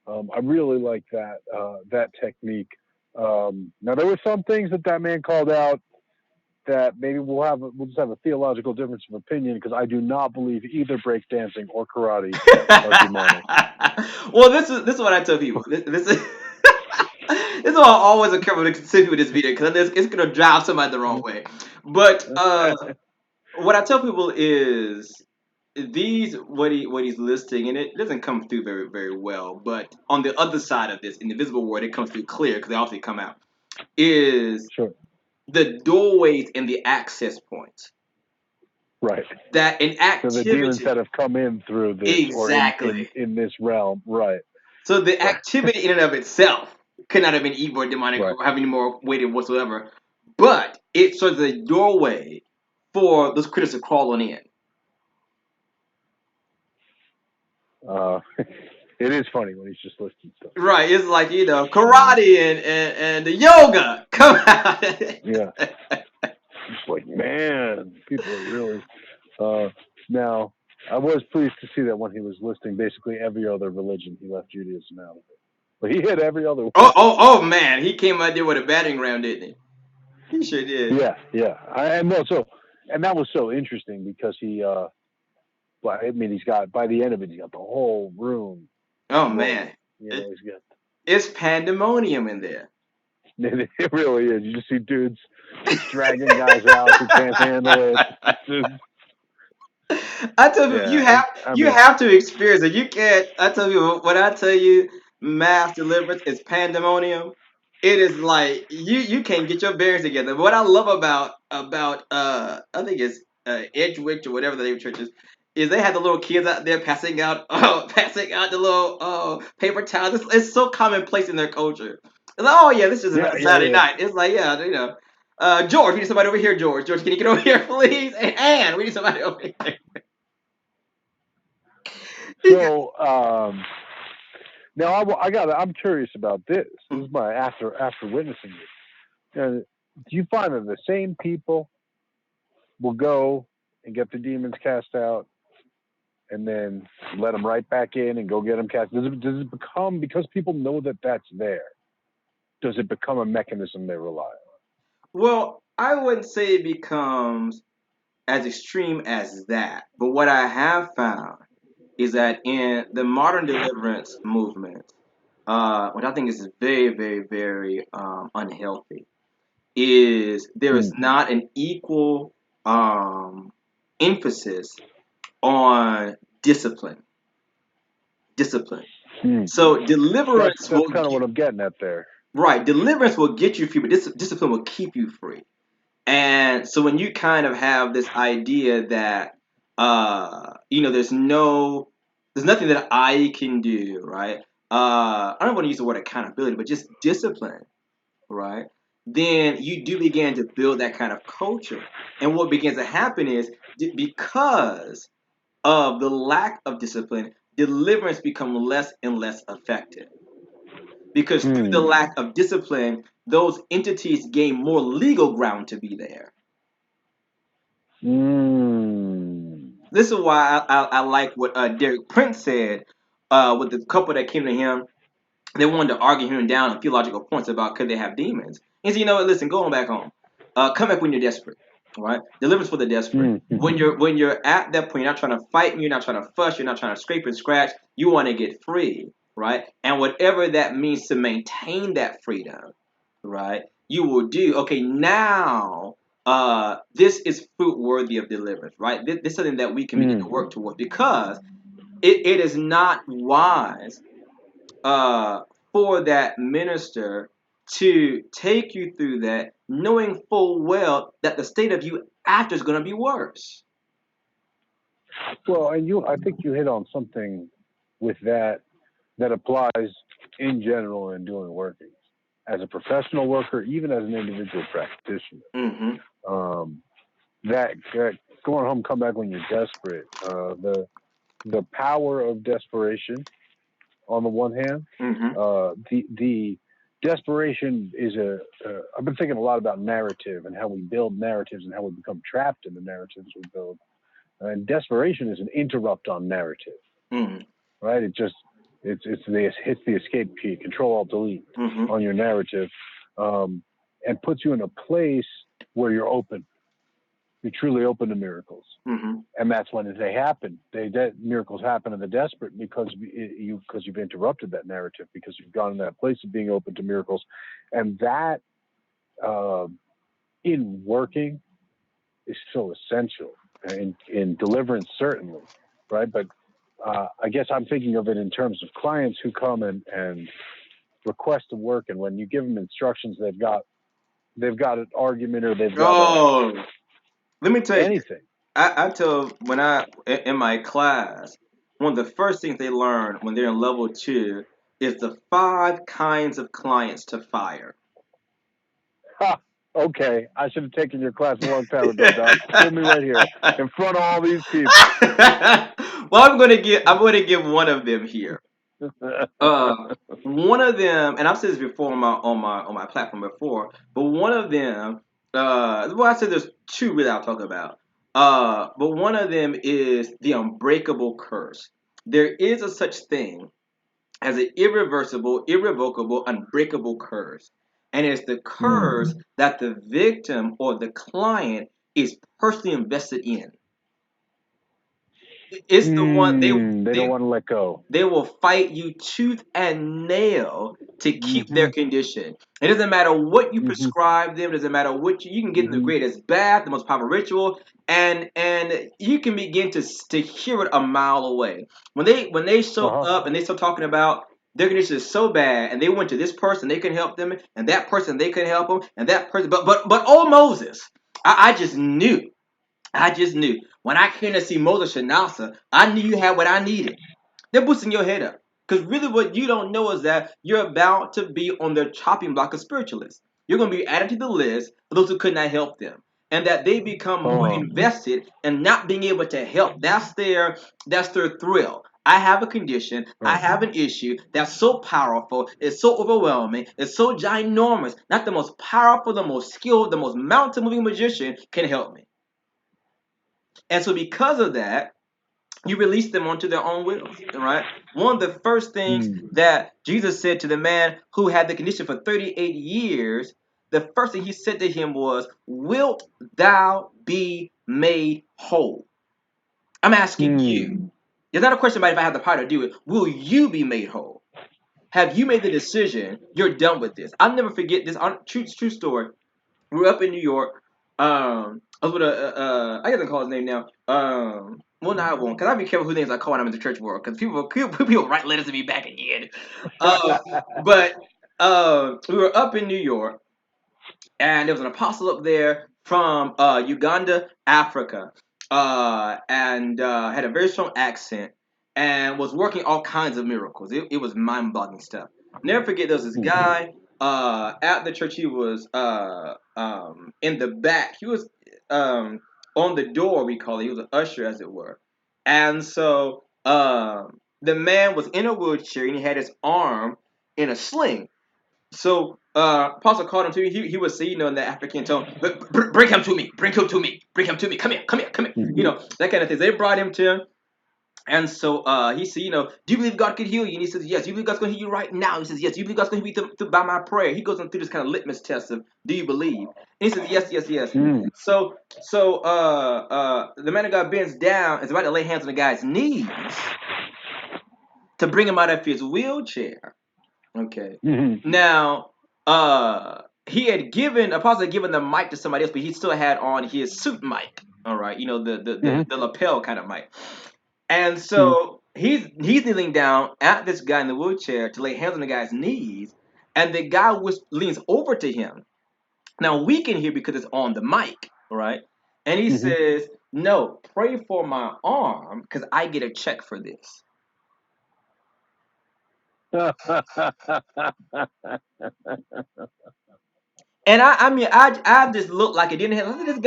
I really like that technique. Now there were some things that man called out that maybe we'll just have a theological difference of opinion because I do not believe either breakdancing or karate are demonic. Well, this is what I tell people. This is this is why I'm always careful to consider with this video because it's gonna drive somebody the wrong way. But what I tell people is these what he's listing, and it doesn't come through very very well. But on the other side of this, in the visible world, it comes through clear because they obviously come out. Is Sure. the doorways and the access points Right. that an So the demons activity that have come in through this or exactly. in this realm. Right. So the Right. activity in and of itself could not have been evil or demonic Right. or have any more weight whatsoever, but it serves as a doorway for those critters to crawl on in. It is funny when he's just listing stuff. Right, it's like Uh, karate and the yoga. Come out. yeah. It's like, man, people are really. Uh, now, I was pleased to see that when he was listing basically every other religion, he left Judaism out of it. But he hit every other Oh, one. oh, oh man, he came out there with a batting ram, didn't he? He sure did. Yeah, yeah. And that was so interesting because he, well, I mean, he's got, by the end of it, he's got the whole room Oh glowing. man, You know, it, he's got, it's pandemonium in there. it really is. You just see dudes dragging guys out who can't handle it. Just, I tell you, yeah, I you mean, have to experience it. You can't. I tell you, when I tell you, mass deliverance is pandemonium. It is like you can't get your bearings together. What I love about I think it's Edgewick or whatever the name of the church is they have the little kids out there passing out passing out the little paper towels. It's so commonplace in their culture. It's like, oh yeah, this is yeah, another yeah, Saturday yeah. night. It's like yeah, George, we need somebody over here. George, can you get over here, please? And Ann, we need somebody over here. So, now I'm curious about this. This Mm. is my after witnessing this. Do you find that the same people will go and get the demons cast out and then let them right back in and go get them cast? Does it become, because people know that that's there? Does it become a mechanism they rely on? Well, I wouldn't say it becomes as extreme as that, but what I have found is that in the modern deliverance movement, what I think is very, very, very unhealthy, is there is Hmm. not an equal um, emphasis on discipline. Discipline. Hmm. So deliverance That's will kind of get, what I'm getting at there. right. Deliverance will get you free, but discipline will keep you free. And so when you kind of have this idea that there's nothing that I can do, right? I don't want to use the word accountability, but just discipline, right? Then you do begin to build that kind of culture. And what begins to happen is because of the lack of discipline, deliverance become less and less effective. Because through the Hmm. lack of discipline, those entities gain more legal ground to be there. Mm. This is why I like what Derek Prince said with the couple that came to him. They wanted to argue him down on theological points about could they have demons. He said, you know what, listen, go on back home. Come back when you're desperate. All right? Deliverance for the desperate. Mm-hmm. When you're at that point, you're not trying to fight me, you're not trying to fuss, you're not trying to scrape and scratch. You want to get free, right? And whatever that means to maintain that freedom, right? You will do. Okay, now this is fruit worthy of deliverance, right? This is something that we can begin to Mm. work toward because it is not wise uh, for that minister to take you through that, knowing full well that the state of you after is going to be worse. Well, and I think you hit on something with that applies in general in doing workings. As a professional worker, even as an individual practitioner, Mm-hmm. um, that going home, come back when you're desperate. The power of desperation on the one hand, Mm-hmm. the desperation is I've been thinking a lot about narrative and how we build narratives and how we become trapped in the narratives we build. And desperation is an interrupt on narrative, Mm-hmm. right? It's the escape key, Control Alt Delete Mm-hmm. on your narrative, um, and puts you in a place where you're open. You're truly open to miracles, Mm-hmm. and that's when they happen. Miracles happen in the desperate because you've interrupted that narrative, because you've gone in that place of being open to miracles, and that uh, in working is so essential in deliverance, certainly, right? But I guess I'm thinking of it in terms of clients who come and request to work, and when you give them instructions, they've got an argument or they've got Oh, let me tell you, anything. I tell when in my class, one of the first things they learn when they're in level two is the 5 kinds of clients to fire. Ha! Okay, I should have taken your class a long time ago, Doc. School me right here in front of all these people. Well, I'm gonna give one of them here. Uh, one of them, and I've said this before on my platform before, but one of them, well, I said there's two really I'll talk about. But one of them is the unbreakable curse. There is a such thing as an irreversible, irrevocable, unbreakable curse, and it's the curse Mm. that the victim or the client is personally invested in. It's the one They don't they want to let go. they will fight you tooth and nail to keep their Mm-hmm. condition. It doesn't matter what you Mm-hmm. prescribe them. It doesn't matter what you can get them the Mm-hmm. greatest bath, the most powerful ritual, and you can begin to hear it a mile away. When they Uh show huh. up and they start talking about their condition is so bad, and they went to this person, they can help them, and that person they can help them, and that person. But oh Moses, I just knew. I just knew. When I came to see Moses Shanasa, I knew you had what I needed. They're boosting your head up. Because really, what you don't know is that you're about to be on the chopping block of spiritualists. You're going to be added to the list of those who could not help them. And that they become more Uh. invested in not being able to help. That's their thrill. I have a condition, I Uh. have an issue that's so powerful, it's so overwhelming, it's so ginormous. Not the most powerful, the most skilled, the most mountain moving magician can help me. And so, because of that, you release them onto their own wills, right? One of the first things Mm. that Jesus said to the man who had the condition for 38 years, the first thing he said to him was, "Wilt thou be made whole?" I'm asking Mm. you. It's not a question about if I have the power to do it. Will you be made whole? Have you made the decision? You're done with this. I'll never forget this. True story. We were up in New York. I was with I guess I can call his name now. Well, no, I won't, cause I be careful who names I call when I'm in the church world, cause people write letters to me back again. But we were up in New York, and there was an apostle up there from Uganda, Africa, and had a very strong accent and was working all kinds of miracles. It was mind-boggling stuff. Never forget, there was this Mm-hmm. guy at the church. He was in the back. He was on the door, we call it. He was an usher, as it were. And so the man was in a wheelchair and he had his arm in a sling. So Apostle called him to me. He was saying, in the African tone, bring him to me, bring him to me, bring him to me. Come here, come here, come here. That kind of thing. They brought him to him. And so he said, do you believe God can heal you? And he says, yes. Do you believe God's going to heal you right now? He says, yes. Do you believe God's going to heal you by my prayer? He goes on through this kind of litmus test of, do you believe? And he says, yes, yes, yes. So the man of God bends down and is about to lay hands on the guy's knees to bring him out of his wheelchair. Okay. Now, Apostle had given the mic to somebody else, but he still had on his suit mic. All right, the lapel kind of mic. And so he's kneeling down at this guy in the wheelchair to lay hands on the guy's knees, and the guy leans over to him. Now we can hear because it's on the mic, right? And he says, "No, pray for my arm because I get a check for this." And I just looked like it didn't have. This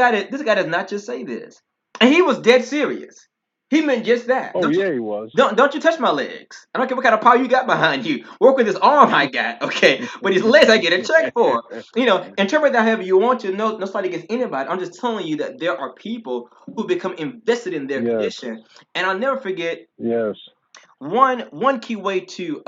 guy does not just say this, and he was dead serious. He meant just that. Oh yeah, he was. Don't you touch my legs. I don't care what kind of power you got behind you. Work with this arm I got, okay? But his legs I get a check for. Interpret that however you want to. No slight against anybody. I'm just telling you that there are people who become invested in their condition. And I'll never forget one key way to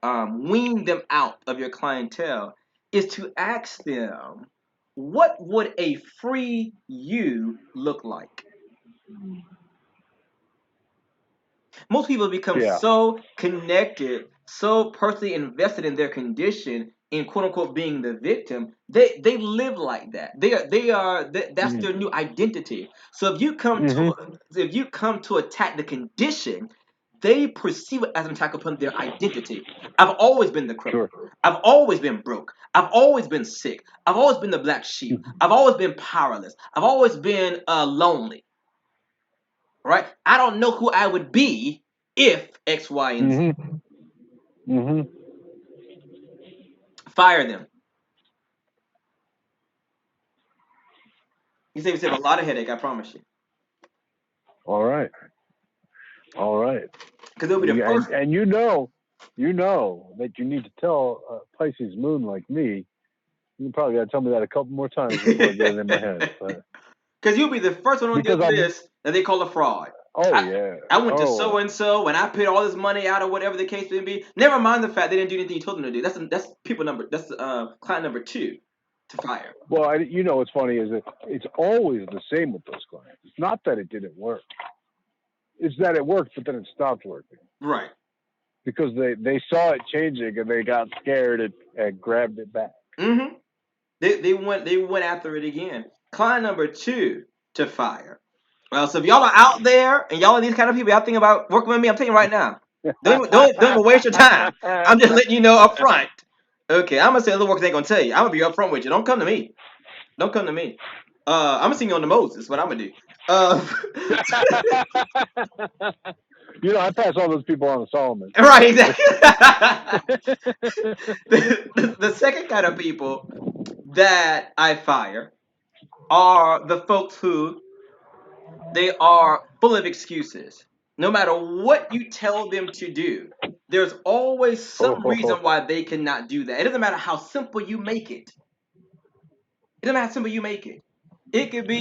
wean them out of your clientele is to ask them, what would a free you look like? Most people become so connected, so personally invested in their condition, in quote unquote being the victim. They live like that. That's their new identity. So if you come to attack the condition, they perceive it as an attack upon their identity. I've always been the criminal. I've always been broke. I've always been sick. I've always been the black sheep. I've always been powerless. I've always been lonely. Right? I don't know who I would be if X, Y, and Z. Fire them. You save yourself a lot of headache, I promise you. All right. Because it'll be the first. And you know that you need to tell Pisces moon like me. You probably got to tell me that a couple more times before I get it in my head. Because you'll be the first one on the list that they call a fraud. I went to so and so and I paid all this money out or whatever the case may be. Never mind the fact they didn't do anything you told them to do. That's client number 2 to fire. Well, what's funny is that it's always the same with those clients. It's not that it didn't work. It's that it worked, but then it stopped working. Right. Because they saw it changing and they got scared and grabbed it back. Mm-hmm. They went after it again. Client number 2 to fire. Well, so if y'all are out there and y'all are these kind of people, y'all thinking about working with me, I'm telling you right now. Don't even waste your time. I'm just letting you know up front. Okay, I'm gonna say a little work ain't gonna tell you. I'm gonna be up front with you. Don't come to me. I'm gonna sing you on the Moses. What I'm gonna do. I pass all those people on to Solomon. Right, exactly. The second kind of people that I fire are the folks who they are full of excuses. No matter what you tell them to do, there's always some reason why they cannot do that. It doesn't matter how simple you make it. It doesn't matter how simple you make it. It could be,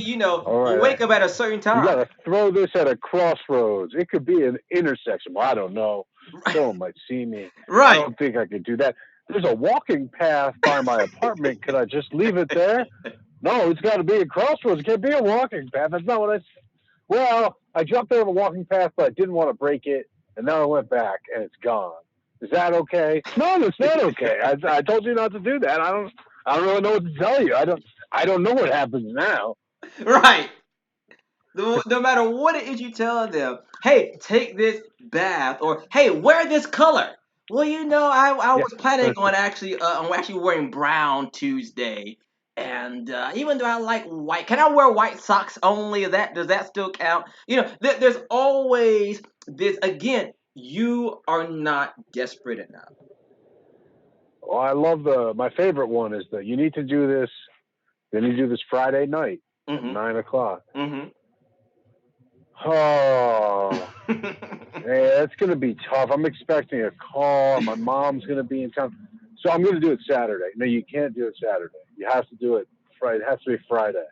wake up at a certain time. You got to throw this at a crossroads. It could be an intersection. Well, I don't know. Someone might see me. Right. I don't think I could do that. There's a walking path by my apartment. Could I just leave it there? No, it's got to be a crossroads. It can't be a walking path. That's not what I said. Well, I jumped over a walking path, but I didn't want to break it, and now I went back, and it's gone. Is that okay? No, it's not okay. I told you not to do that. I don't really know what to tell you. I don't know what happens now. Right. No matter what it is you tell them, hey, take this bath, or hey, wear this color. Well, I was planning on actually wearing brown Tuesday, and even though I like white, can I wear white socks only? Does that still count? There's always this. Again, you are not desperate enough. Well, I love my favorite one is that you need to do this. Then you do this Friday night at 9:00. Mm-hmm. Oh, hey, that's going to be tough. I'm expecting a call. My mom's going to be in town. So I'm going to do it Saturday. No, you can't do it Saturday. You have to do it Friday. It has to be Friday.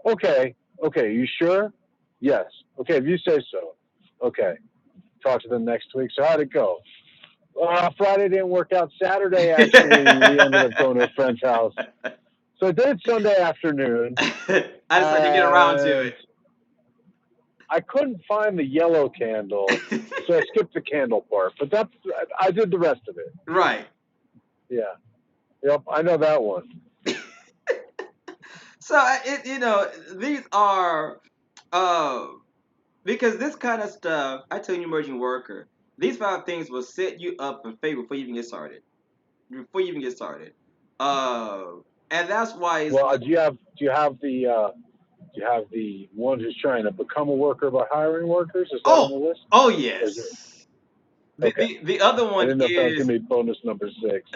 Okay. Okay. You sure? Yes. Okay. If you say so. Okay. Talk to them next week. So how'd it go? Friday didn't work out. Saturday, actually, we ended up going to a friend's house. So I did it Sunday afternoon, I just had to get around to and I couldn't find the yellow candle, it. so I skipped the candle part. But I did the rest of it. Right. Yeah. Yep. I know that one. So these are uh because this kind of stuff, I tell you, emerging worker, these 5 things will set you up for failure before you even get started. Before you even get started. Uh, and that's why it's Well, like, do you have the one who's trying to become a worker by hiring workers? Is that on oh, the list? oh Or is it, yes. The, okay. the the other I one didn't know if that was is gonna be bonus number 6.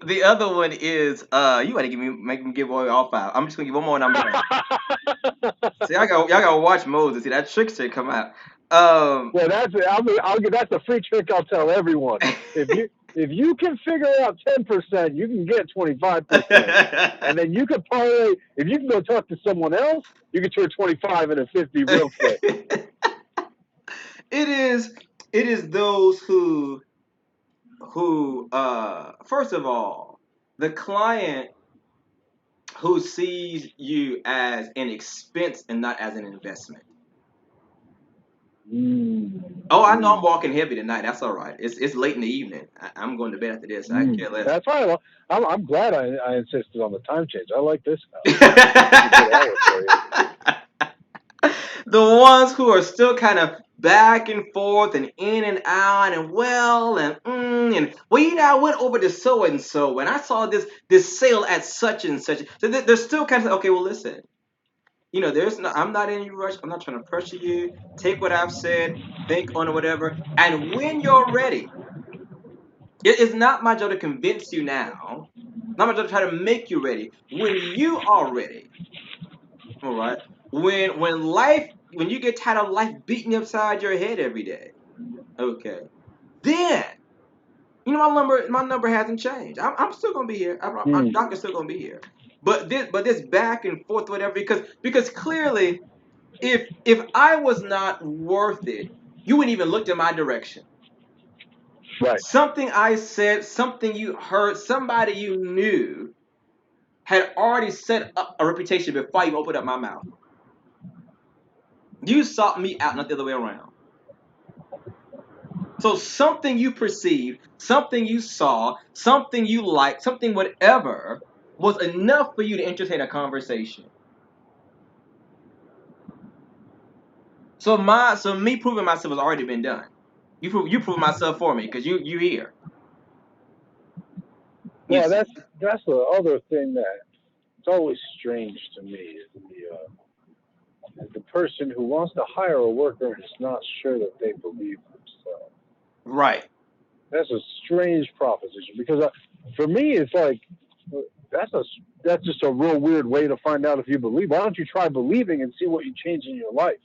the other one is you gotta make me give away all 5. I'm just gonna give one more and I'm done. See, y'all gotta watch Moses. See that trickster come out. Um, Well, that's a free trick I'll tell everyone. If you can figure out 10%, you can get 25%, and then you can parlay. If you can go talk to someone else, you can turn 25 into 50 real quick. it is those who first of all, the client who sees you as an expense and not as an investment. Mm, Oh, I know I'm mm, walking heavy tonight. That's all right. It's late in the evening. I'm going to bed after this. I care less. That's why I'm glad I insisted on the time change. I like this now. This is a good hour for you. The ones who are still kind of back and forth and in and out and well and well, I went over to so and so and I saw this sale at such and such. So they're still kind of okay. Well, listen. There's no. I'm not in any rush. I'm not trying to pressure you. Take what I've said. Think on it, whatever. And when you're ready, it is not my job to convince you now. Not my job to try to make you ready. When you are ready, all right. When you get tired of life beating you upside your head every day, okay, then my number hasn't changed. I'm still gonna be here. I'm Mm, doctor's still gonna be here. But this back and forth, whatever, because clearly, if I was not worth it, you wouldn't even look in my direction. right. Something I said, something you heard, somebody you knew had already set up a reputation before I even opened up my mouth. You sought me out, not the other way around. So something you perceived, something you saw, something you liked, something whatever was enough for you to entertain a conversation. So me proving myself has already been done. You prove myself for me because you here. You Well, see. that's the other thing that it's always strange to me is the person who wants to hire a worker and is not sure that they believe themselves. Right. That's a strange proposition because for me, it's like that's a that's just a real weird way to find out if you believe. Why don't you try believing and see what you change in your life?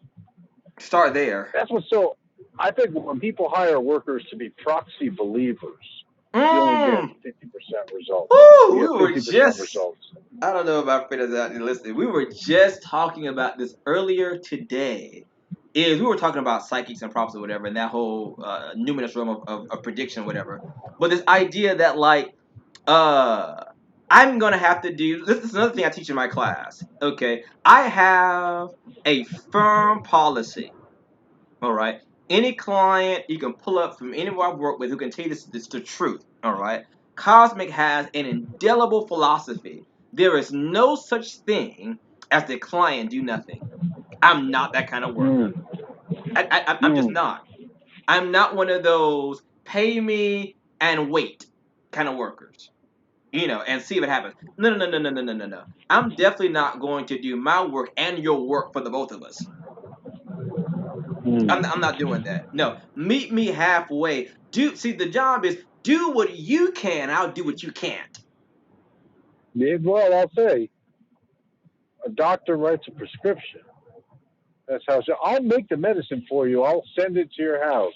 Start there. That's what's so. I think when people hire workers to be proxy believers, you only get Mm. 50% results. Woo, You we get were 50% just results. I don't know about friends out there listening. We were just talking about this earlier today. We were talking about psychics and prophets or whatever, and that whole numinous realm of prediction, whatever. But this idea that uh, I'm gonna have to do this is another thing I teach in my class. Okay, I have a firm policy. All right, any client you can pull up from anyone I've worked with who can tell you this the truth. All right, Cosmic has an indelible philosophy. There is no such thing as the client do nothing. I'm not that kind of worker. Mm, I'm just mm. not. I'm not one of those pay me and wait kind of workers. And see what happens. No, no, no, no, no, no, no, no. I'm definitely not going to do my work and your work for the both of us. I'm Mm. not doing that. No, meet me halfway. The job is do what you can. I'll do what you can't. Yeah, well, I'll say a doctor writes a prescription. That's how. So I'll make the medicine for you. I'll send it to your house,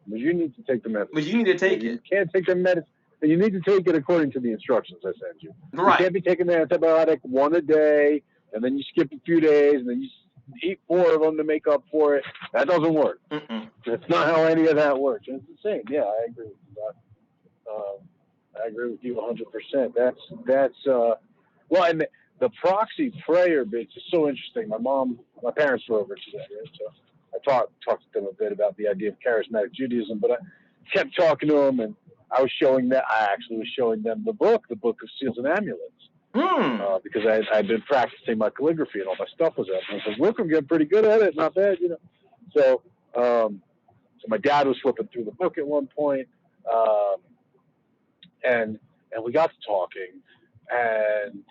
but you need to take the But medicine. you need to If take you it. can't take the medicine, and you need to take it according to the instructions I send you. You Right. can't be taking the antibiotic one a day, and then you skip a few days, and then you eat 4 of them to make up for it. That doesn't work. Mm-mm. That's not how any of that works. And it's the same. Yeah, I agree with you. I agree with you 100%. Well, and the proxy prayer bits is so interesting. My parents were over today, right? So I talked to them a bit about the idea of charismatic Judaism, but I kept talking to them, and I actually was showing them the book of Seals and Amulets, Mm. because I'd been practicing my calligraphy and all my stuff was up. And I was like, look, I'm getting pretty good at it, not bad, you know. So, so my dad was flipping through the book at one point, um, and we got to talking, and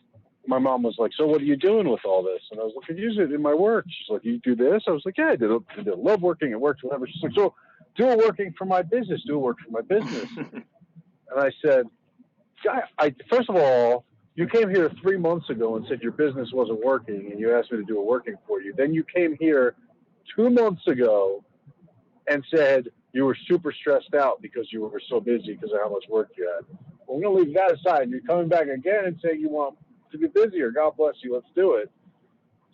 my mom was like, so what are you doing with all this? And I was like, I use it in my work. She's like, you do this? I was like, yeah, I did. I love working. It works, whatever. She's like, so do it working for my business. Do it work for my business. And I said, first of all, you came here 3 months ago and said your business wasn't working, and you asked me to do it working for you. Then you came here 2 months ago and said you were super stressed out because you were so busy because of how much work you had. Well, we're going to leave that aside. And you're coming back again and saying you want to be busier. God bless you. Let's do it.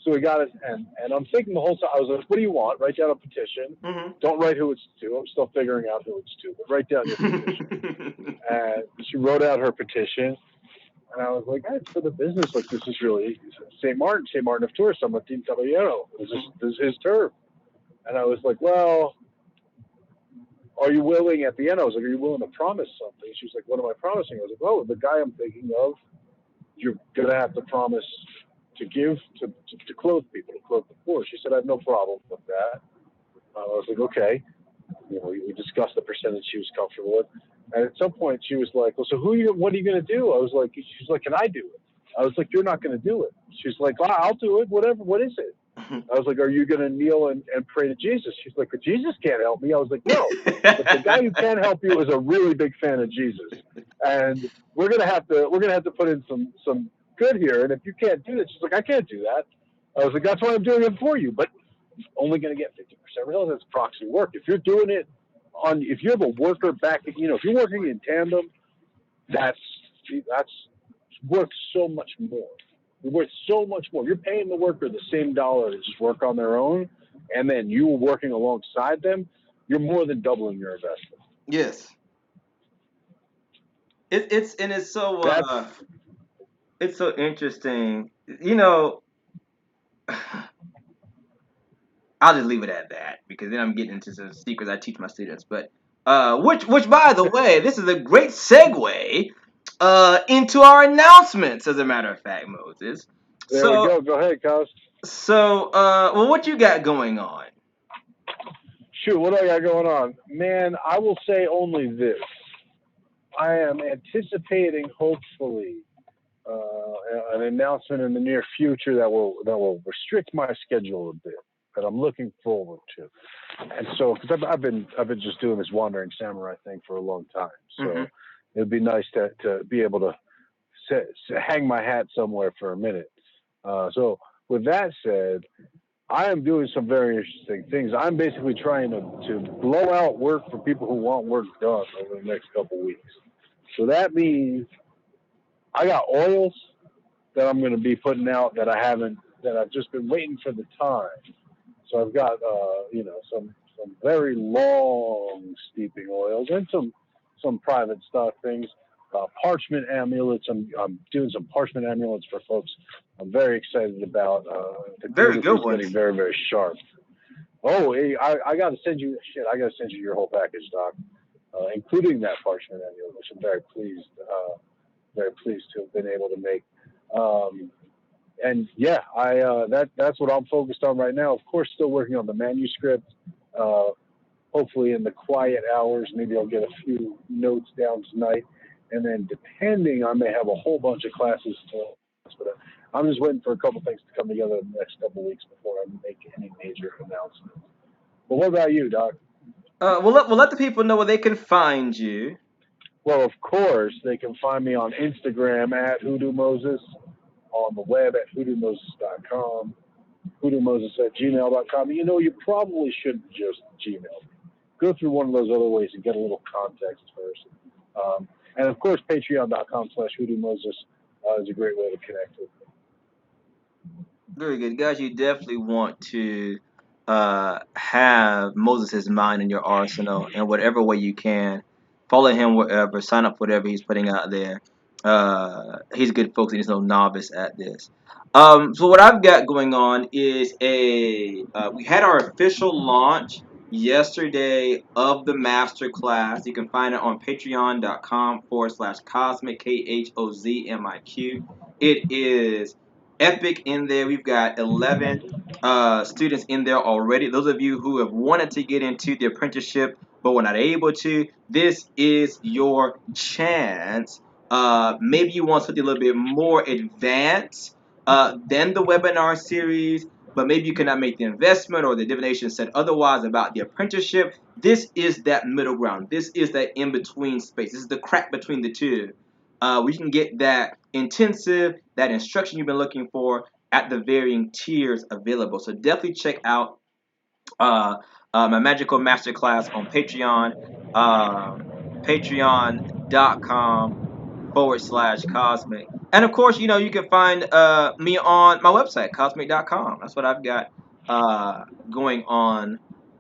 So we got it. And I'm thinking the whole time, I was like, what do you want? Write down a petition. Mm-hmm. Don't write who it's to. I'm still figuring out who it's to, but write down your petition. And she wrote out her petition. And I was like, hey, for the business, like, this is really St. Martin of Tours, San Martin Caballero. This is his turf. And I was like, well, are you willing at the end? I was like, are you willing to promise something? She was like, what am I promising? I was like, well, the guy I'm thinking of, you're going to have to promise to give, to clothe people, to clothe the poor. She said, I have no problem with that. I was like, okay. You know, we discussed the percentage she was comfortable with. And at some point she was like, well, so what are you going to do? I was like, she's like, can I do it? I was like, you're not going to do it. She's like, well, I'll do it. Whatever. What is it? I was like, are you going to kneel and pray to Jesus? She's like, but Jesus can't help me. I was like, no, but the guy who can help you is a really big fan of Jesus. And we're going to have to put in some good here. And if you can't do that, she's like, I can't do that. I was like, that's why I'm doing it for you. But only going to get 50%. Realize that's proxy work. If you're doing it if you have a worker back, you know, if you're working in tandem, that's worth so much more. It's worth so much more. You're paying the worker the same dollar to just work on their own, and then you working alongside them, you're more than doubling your investment. Yes. It's so That's it's so interesting. You know, I'll just leave it at that because then I'm getting into some secrets I teach my students. But which by the way, this is a great segue into our announcements. As a matter of fact, Moses. there we So go. Go ahead, Cos. well, what you got going on? Shoot, what do I got going on? Man, I will say only this. I am anticipating, hopefully, an announcement in the near future that will restrict my schedule a bit, that I'm looking forward to. And so, because I've been just doing this wandering samurai thing for a long time, so it'd be nice to be able to hang my hat somewhere for a minute. So, with that said, I am doing some very interesting things. I'm basically trying to blow out work for people who want work done over the next couple weeks. So that means I got oils that I'm going to be putting out that I've just been waiting for the time. So I've got, some very long steeping oils and some private stock things. Parchment amulets. I'm doing some parchment amulets for folks. I'm very excited about. The Very good calligraphy is ones. getting very, very sharp. Oh, hey, I got to send you I got to send you your whole package, Doc, including that parchment amulet, which I'm very pleased to have been able to make. And yeah, that's what I'm focused on right now. Of course, still working on the manuscript. Hopefully, in the quiet hours, maybe I'll get a few notes down tonight. And then, depending, I may have a whole bunch of classes to. But I'm just waiting for a couple things to come together in the next couple of weeks before I make any major announcements. But what about you, Doc? We'll let the people know where they can find you. Well, of course, they can find me on Instagram at Hoodoo Moses, on the web at hoodoomoses.com, hoodoomoses@gmail.com. You know, you probably shouldn't just Gmail me. Go through one of those other ways and get a little context first. And of course, patreon.com/Hoodoo Moses is a great way to connect with me. Very good, guys. You definitely want to have Moses' mind in your arsenal in whatever way you can. Follow him wherever. Sign up for whatever he's putting out there. He's good, folks, and he's no novice at this. So what I've got going on is we had our official launch yesterday of the master class. You can find it on patreon.com/cosmic KHOZMIQ. It is epic in there. We've got 11 students in there already. Those of you who have wanted to get into the apprenticeship but were not able to, this is your chance. Maybe you want something a little bit more advanced than the webinar series, but maybe you cannot make the investment or the divination said otherwise about the apprenticeship. This is that middle ground. This is that in between space. This is the crack between the two. We can get that intensive, that instruction you've been looking for at the varying tiers available. So definitely check out uh, my magical masterclass on Patreon, patreon.com/cosmic. And of course, you can find me on my website, cosmic.com. That's what I've got going on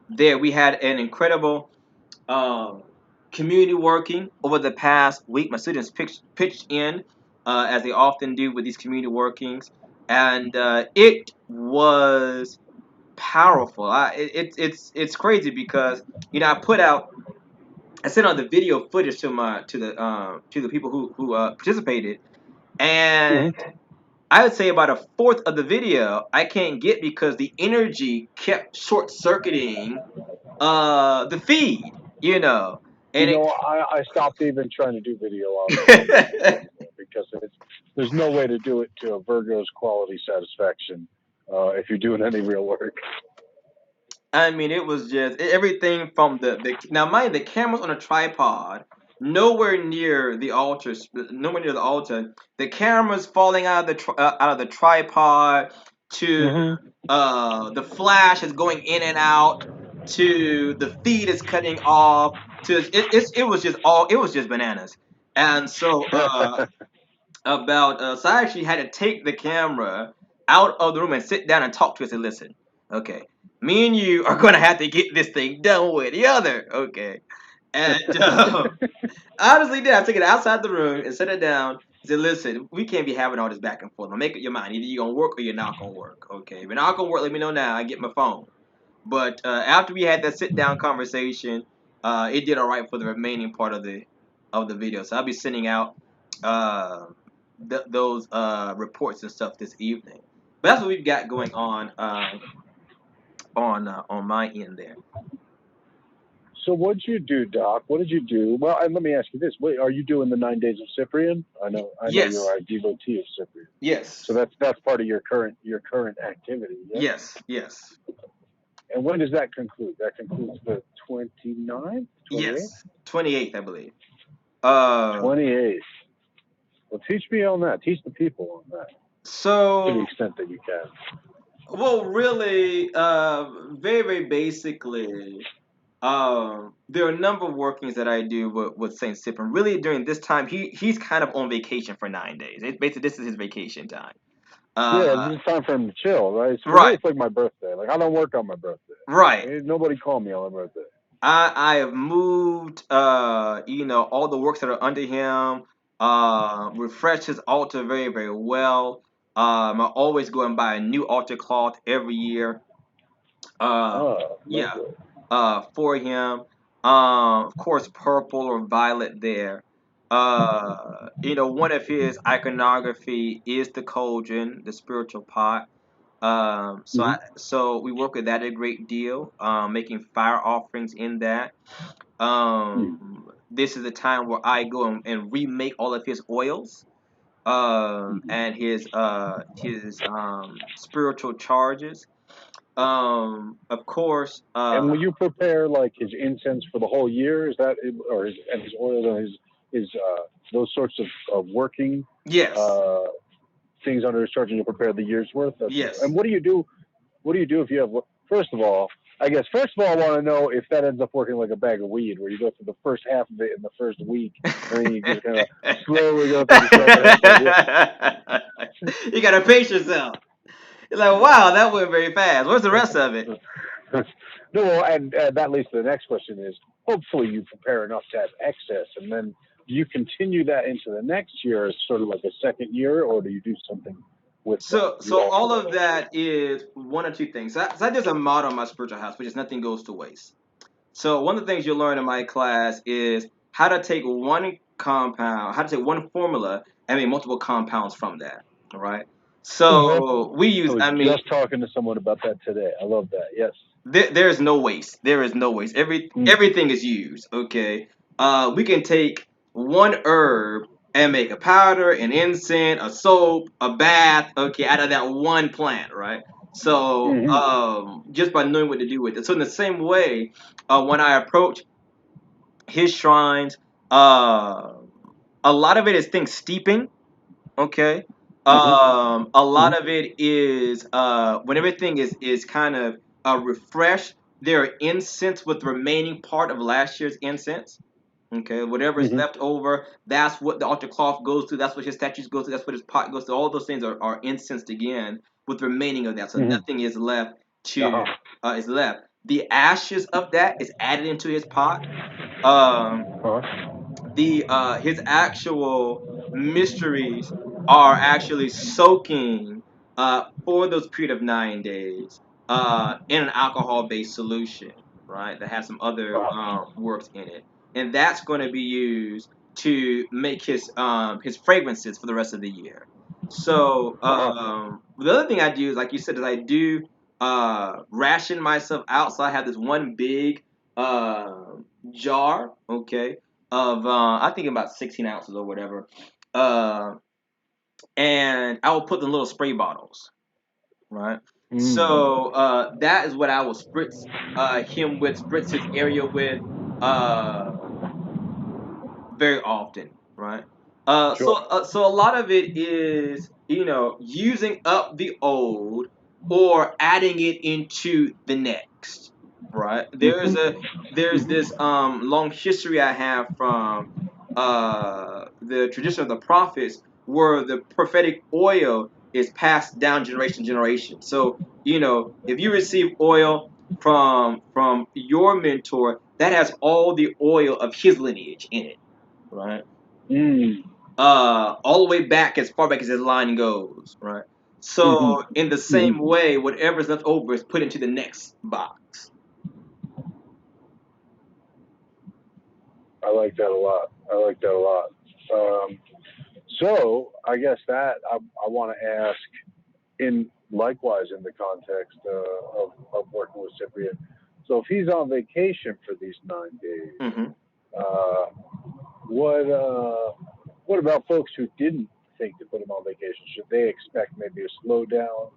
there. We had an incredible um, community working over the past week. My students pitched in, as they often do with these community workings, and it was powerful. It's crazy because I sent out the video footage to the people who participated, and Mm-hmm. I would say about a fourth of the video I can't get because the energy kept short circuiting the feed, and I stopped even trying to do video on it because there's no way to do it to a Virgo's quality satisfaction if you're doing any real work. I mean, it was just everything from the now mind the camera's on a tripod, nowhere near the altar. The camera's falling out of the tripod to Mm-hmm. the flash is going in and out to the feed is cutting off to it was just bananas. And so so I actually had to take the camera out of the room and sit down and talk to it and listen. Okay, me and you are gonna have to get this thing done with the other. Okay, and honestly, did I took it outside the room and set it down. I said, listen, we can't be having all this back and forth. Now make up your mind. Either you're gonna work or you're not gonna work. Okay, if you're not gonna work, let me know now. I get my phone. But after we had that sit down conversation, it did all right for the remaining part of the video. So I'll be sending out uh, those reports and stuff this evening. But that's what we've got going on my end there. So what'd you do, Doc? What did you do? Well, and let me ask you this: Wait, are you doing the 9 days of Cyprian? I know Yes, you're a devotee of Cyprian, so yes, that's part of your current activity. Yes. yes, yes, And when does that conclude? That concludes the 29th, 28th, yes. 28th, I believe. Uh, 28th. Well, teach me on that. Teach the people on that to the so extent that you can. well, really, very, very basically. There are a number of workings that I do with Saint Cyprian. Really, during this time, he's kind of on vacation for 9 days. Basically, this is his vacation time. Yeah, Uh, it's just time for him to chill, right? For me, right, it's like my birthday. Like I don't work on my birthday. right. Ain't nobody call me on my birthday. I have moved, all the works that are under him. Refreshed his altar very, very well. I always go and buy a new altar cloth every year. Oh, Yeah, lovely. for him. Of course, purple or violet there. One of his iconography is the cauldron, the spiritual pot. Mm-hmm. So we work with that a great deal, making fire offerings in that. This is the time where I go and remake all of his oils, Mm-hmm. and his spiritual charges. Of course, And will you prepare like his incense for the whole year? Is that or his oils and his those sorts of working yes, uh, things under his charge, and you prepare the year's worth? That's yes. and what do you do? What do you do if you have? First of all, I guess first of all, I want to know if that ends up working like a bag of weed, where you go through the first half of it in the first week, and then you just kind of slowly go through the second half. Like what? You gotta pace yourself. You're like, wow, that went very fast. Where's the rest of it? No, and that leads to the next question: is hopefully you prepare enough to have excess, and then do you continue that into the next year as sort of like a second year, or do you do something with that? So, Do you so alter all that of every year? that is one or two things. So there's a motto in my spiritual house, which is nothing goes to waste. So one of the things you'll learn in my class is how to take one compound, how to take one formula and make multiple compounds from that. All right. Mm-hmm. So we I use, was I mean, just talking to someone about that today. I love that. Yes. there is no waste. There is no waste. Mm. Everything is used. Okay. We can take one herb and make a powder, an incense, a soap, a bath. Okay, out of that one plant, right? So Mm-hmm. just by knowing what to do with it. So in the same way, when I approach his shrines, uh, a lot of it is things steeping. Okay. Mm-hmm. A lot Mm-hmm. of it is when everything is kind of refreshed. There are incense with the remaining part of last year's incense. Okay, whatever is Mm-hmm. left over, that's what the altar cloth goes to. That's what his statues go to. That's what his pot goes to. All those things are incensed again with the remaining of that. So Mm-hmm. nothing is left to Uh-huh. is left. The ashes of that is added into his pot. Um, Uh-huh. the his actual mysteries are actually soaking for those period of 9 days in an alcohol based solution, right? That has some other Uh-huh. works in it, and that's going to be used to make his fragrances for the rest of the year. So Uh-huh. the other thing I do is, like you said, is I do ration myself out. So I have this one big uh, jar, okay, of I think about 16 ounces or whatever, uh, and I will put them in little spray bottles, right? Mm. So that is what I will spritz him with, spritz his area with, uh, very often, right? Sure. So a lot of it is, using up the old or adding it into the next, right? Mm-hmm. There's Mm-hmm. this long history I have from the tradition of the prophets where the prophetic oil is passed down generation to generation. So if you receive oil from your mentor, that has all the oil of his lineage in it, right? Mm. All the way back as far back as his line goes, right? Mm-hmm. So in the Mm-hmm. same way, whatever's left over is put into the next box. I like that a lot. I like that a lot. Um, so I guess that I want to ask in likewise in the context of working with Cyprian. So if he's on vacation for these 9 days, Hmm. uh, what what about folks who didn't think to put him on vacation? Should they expect maybe a slowdown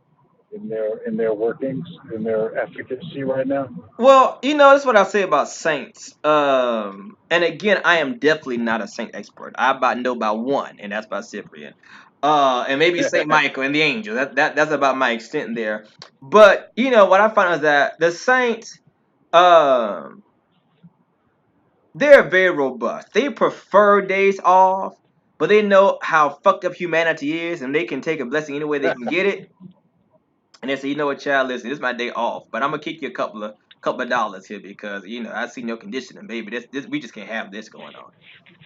in their workings, in their efficacy right now? Well, that's what I say about saints. And again, I am definitely not a saint expert. Know about one, and that's by Cyprian. And maybe Saint Michael and the angel. That's about my extent there. But what I find is that the saints, um, they're very robust. They prefer days off, but they know how fucked up humanity is, and they can take a blessing any way they can get it. And they say, what, child, listen, this is my day off, but I'm gonna kick you a couple of dollars here because I see no conditioning, baby. This we just can't have this going on.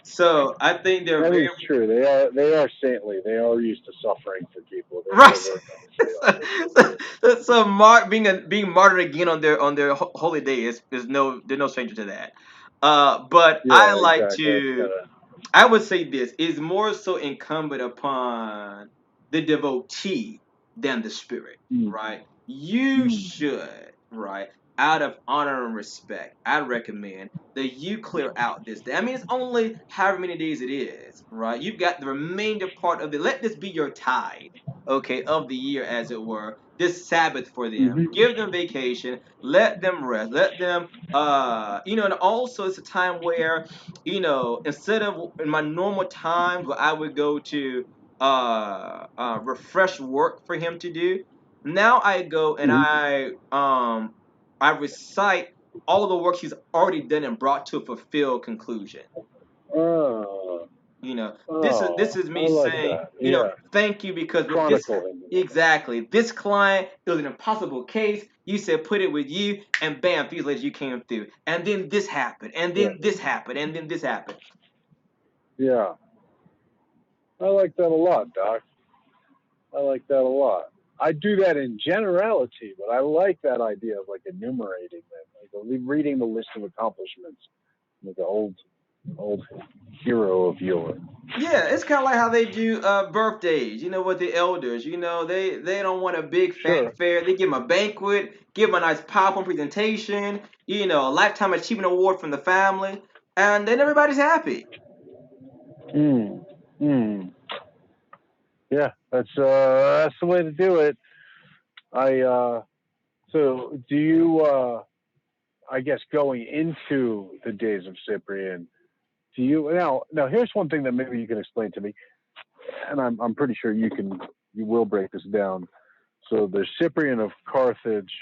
So I think they're That very is true. They are saintly. They are used to suffering for people. They're right. very nice. They are. They really so, are. being martyred again on their holy day is they're no stranger to that. But I Yeah, like exactly. That's to kind of. I would say this is more so incumbent upon the devotee than the spirit, Mm, right? You mm, should, right, out of honor and respect, I recommend that you clear out this day. I mean, it's only however many days it is, right? You've got the remainder part of it. Let this be your tithe, okay, of the year, as it were. This Sabbath for them. mm-hmm, Give them vacation. Let them rest. Let them, and also it's a time where instead of in my normal times where I would go to refresh work for him to do, now I go and mm-hmm, I I recite all the work he's already done and brought to a fulfilled conclusion. Oh, This is I me like saying, that. Yeah, thank you because with this chronicle him. exactly this client, it was an impossible case. You said put it with you, and bam, 3 years later you came through, and then this happened, and Yeah, then this happened, and then this happened. yeah, I like that a lot, Doc. I like that a lot. I do that in generality, but I like that idea of like enumerating them, like reading the list of accomplishments, like an old hero of yore. Yeah, it's kind of like how they do birthdays, with the elders. They don't want a big Sure. fanfare. They give them a banquet, give them a nice PowerPoint presentation, a lifetime achievement award from the family, and then everybody's happy. Hmm. Hmm. Yeah, that's the way to do it. I so do you I guess going into the days of Cyprian, do you now here's one thing that maybe you can explain to me, and I'm pretty sure you will break this down. So there's Cyprian of Carthage,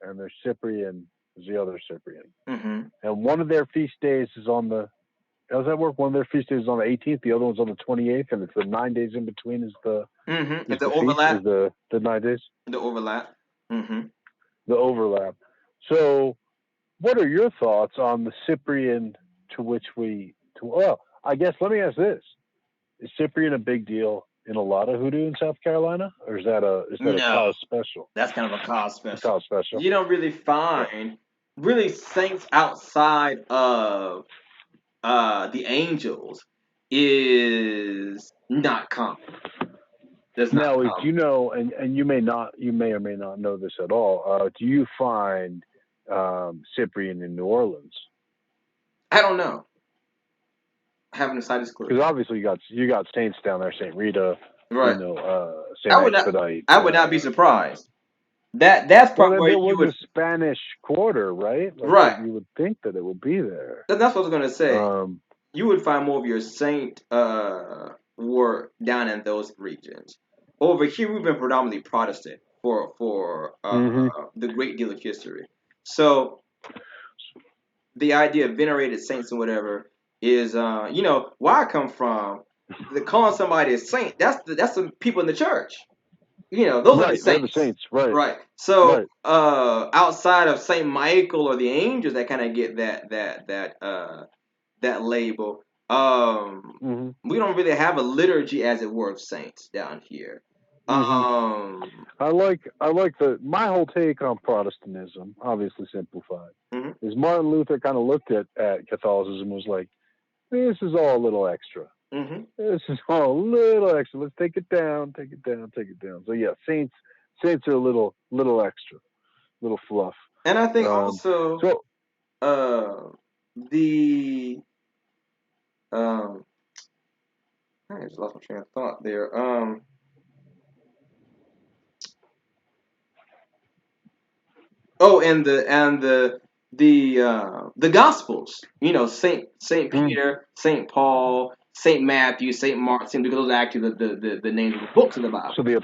and there's Cyprian, there's the other Cyprian, Mm-hmm. and one of their feast days is on the. How does that work? One of their feast days is on the 18th, the other one's on the 28th, and it's the 9 days in between Mm-hmm. is It's the the feast is overlap. the 9 days The overlap. Mm-hmm. the overlap. So what are your thoughts on the Cyprian to which well, I guess let me ask this. Is Cyprian a big deal in a lot of hoodoo in South Carolina? Or is that a No, cause special? that's kind of a cause A special. cause special? You don't really Yeah. find really saints outside of the angels is not common. That's not Now, do common. you know, and you may or may not know this at all, do you find Cyprian in New Orleans? I don't know. I haven't the slightest clue. Because obviously you got saints down there, Saint Rita, Right. Saint I would not. Expedite. I would not be surprised. That's Well, part where there you was would. a Spanish quarter, right? Like Right. you would think that it would be there. That's what I was gonna say. Um, You would find more of your saint work down in those regions. Over here, we've been predominantly Protestant for hmm the great deal of history. So the idea of venerated saints and whatever is, where I come from. The calling somebody a saint, that's the people in the church. Those are the Right, they're the saints. saints. Right, Right. So right. outside of Saint Michael or the angels that kind of get that label, hmm we don't really have a liturgy as it were of saints down here. hmm Um, I like my whole take on Protestantism, obviously simplified, mhm, is Martin Luther kind of looked at Catholicism and was like, this is all a little extra. mhm. This is all a little extra. Let's take it down, take it down, take it down. So yeah, saints are a little extra, little fluff. And I think Um, also so uh, the I just lost my train of thought there. Oh, and the Gospels. Saint mm, Peter, Saint Paul, Saint Matthew, Saint Mark, Saint Luke. Those are actually the names of the books of the so Bible. the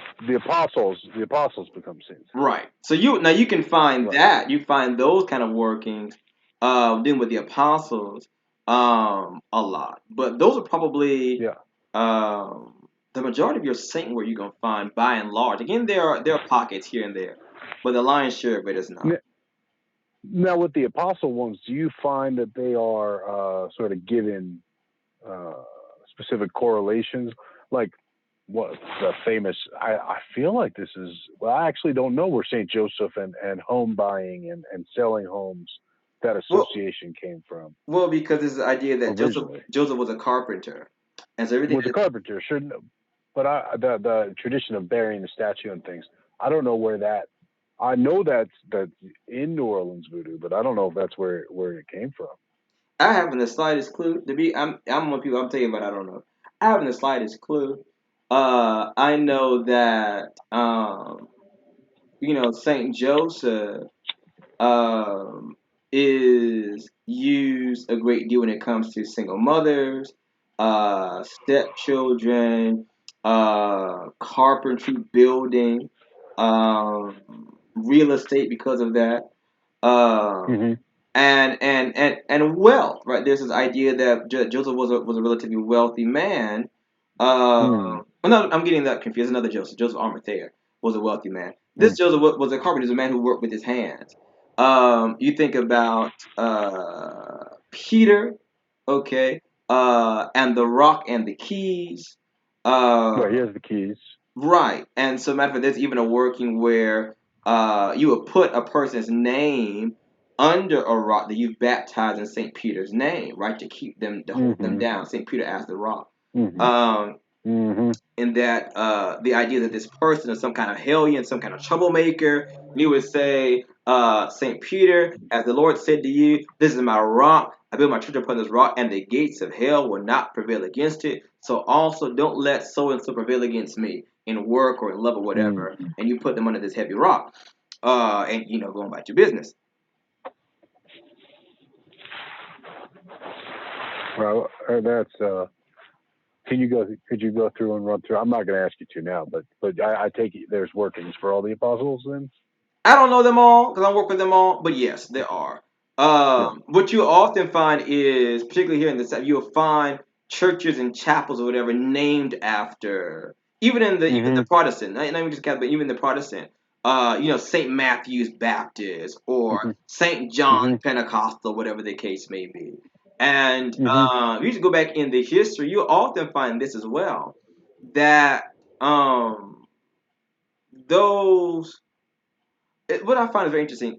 apostles become saints. Right. So you can find Right. that you find those kind of workings, dealing with the apostles, a lot. But those are probably Yeah. the majority of your saint where you're gonna find by and large. Again, there are pockets here and there, but the lion's share of it is not. N- Now, with the apostle ones, do you find that they are sort of given uh, specific correlations? Like what the famous, I feel like this is, well, I actually don't know where St. Joseph and home buying and selling homes, that Well, association came from because it's the idea that Joseph originally. Joseph was a carpenter, and so everything With the that carpenter, shouldn't, but the tradition of burying the statue and things, I don't know where that, I know that's in New Orleans voodoo, but I don't know if that's where it came from. I haven't the slightest clue. I'm one people I'm telling you about. I don't know. I haven't the slightest clue. I know that Saint Joseph um is used a great deal when it comes to single mothers, stepchildren, carpentry, building, real estate because of that. Um, Mm-hmm. and wealth, right? There's this idea that Joseph was a relatively wealthy man. Well, no, I'm getting that confused. Another Joseph, Joseph Arimathea, was a wealthy man. This Joseph was a carpenter, was a man who worked with his hands. You think about Peter, okay, and the rock and the keys. Well, Uh, he has the keys. Right. And so, matter of fact, there's even a working where you would put a person's name under a rock that you've baptized in St. Peter's name, right, to keep them, to hold them Mm-hmm. down. St. Peter as the rock. Mm-hmm. Um, Mm-hmm. in that the idea that this person is some kind of hellion, some kind of troublemaker. And you would say, St. Peter, as the Lord said to you, this is my rock. I build my church upon this rock, and the gates of hell will not prevail against it. So also don't let so and so prevail against me in work or in love or whatever. And you put them under this heavy rock, and go about your business. Well, that's. Can you go? Could you go through and run through? I'm not going to ask you to now, but I take it there's workings for all the apostles then. I don't know them all because I work with them all, but yes, there are. Yeah. What you often find is, particularly here in the South, you'll find churches and chapels or whatever named after, even the Mm-hmm. Protestant, not even just Catholic, but even the Protestant. Saint Matthew's Baptist or Mm-hmm. Saint John Mm-hmm. Pentecostal, whatever the case may be. And Mm-hmm. you just go back in the history, you often find this as well, that those what I find is very interesting,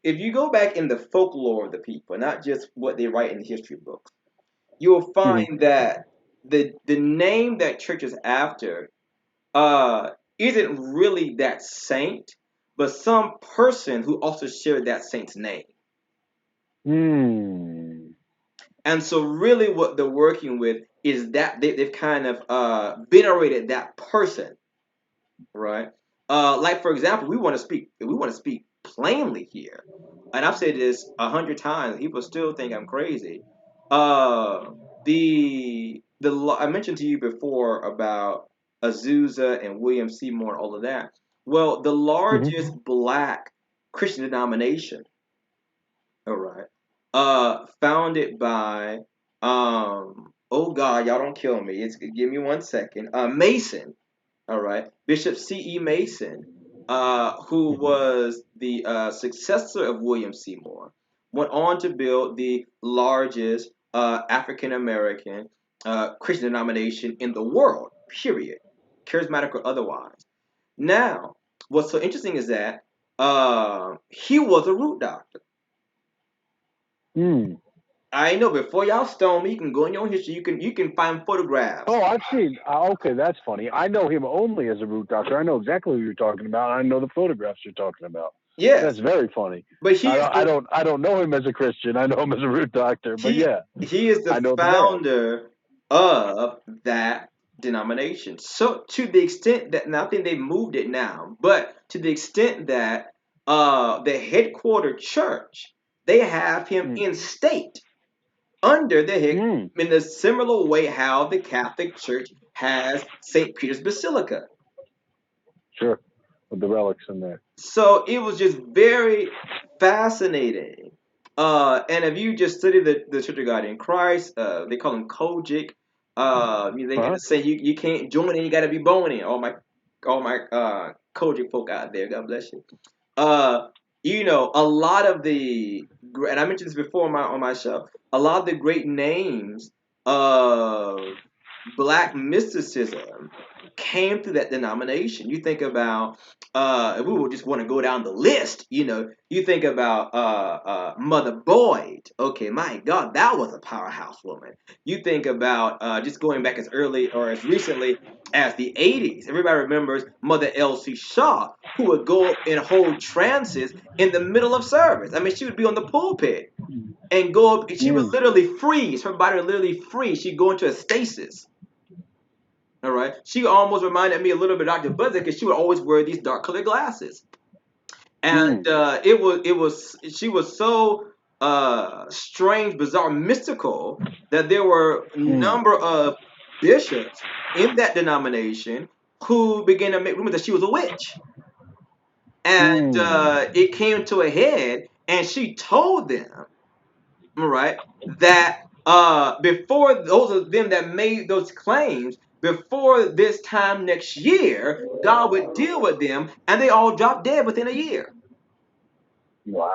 if you go back in the folklore of the people, not just what they write in the history books, you will Mm-hmm. find that the name that church is after isn't really that saint, but some person who also shared that saint's name. Mm. And so, really, what they're working with is that they've kind of venerated that person. Right. Like for example, we want to speak plainly here, and I've said this 100 times. People still think I'm crazy. Uh, I mentioned to you before about Azusa and William Seymour and all of that. Well, the Mm-hmm. largest black Christian denomination, all right, founded by oh God, y'all don't kill me. It's give me 1 second. Mason, all right. Bishop C.E. Mason, who Mm-hmm. was the successor of William Seymour, went on to build the largest African American Christian denomination in the world, period, charismatic or otherwise. Now, what's so interesting is that he was a root doctor. Mm. I know before y'all stone me, you can go in your history, you can find photographs. Oh, I've seen. Okay, that's funny. I know him only as a root doctor. I know exactly who you're talking about. I know the photographs you're talking about. Yes, That's very funny. but he is the I don't know him as a Christian. I know him as a root doctor. But he yeah, he is the I know the man. founder of that denomination. So to the extent that now I think they've moved it now, but to the extent that the headquarter church, they have him Mm. in state under the head Mm. in a similar way how the Catholic Church has St. Peter's Basilica. Sure, with the relics in there. So it was just very fascinating. And if you just study the Church of God in Christ, they call him Kojic. They got Huh? to say you can't join in, you got to be born in. All my Kojic folk out there, God bless you. Uh, a lot of and I mentioned this before on my show. A lot of the great names of black mysticism came through that denomination. You think about, if we would just want to go down the list, you think about Mother Boyd. Okay, my God, that was a powerhouse woman. You think about just going back as early or as recently as the 80s. Everybody remembers Mother Elsie Shaw, who would go and hold trances in the middle of service. I mean, she would be on the pulpit and go up, and she would Mm. literally freeze. Her body would literally freeze. She'd go into a stasis. All right. She almost reminded me a little bit of Dr. Buzzer because she would always wear these dark colored glasses. And Mm. it was she was so strange, bizarre, mystical that there were a Mm. number of bishops in that denomination who began to make rumors that she was a witch. And Mm. it came to a head, and she told them, all right, that before those of them that made those claims, before this time next year, God would deal with them, and they all dropped dead within a year.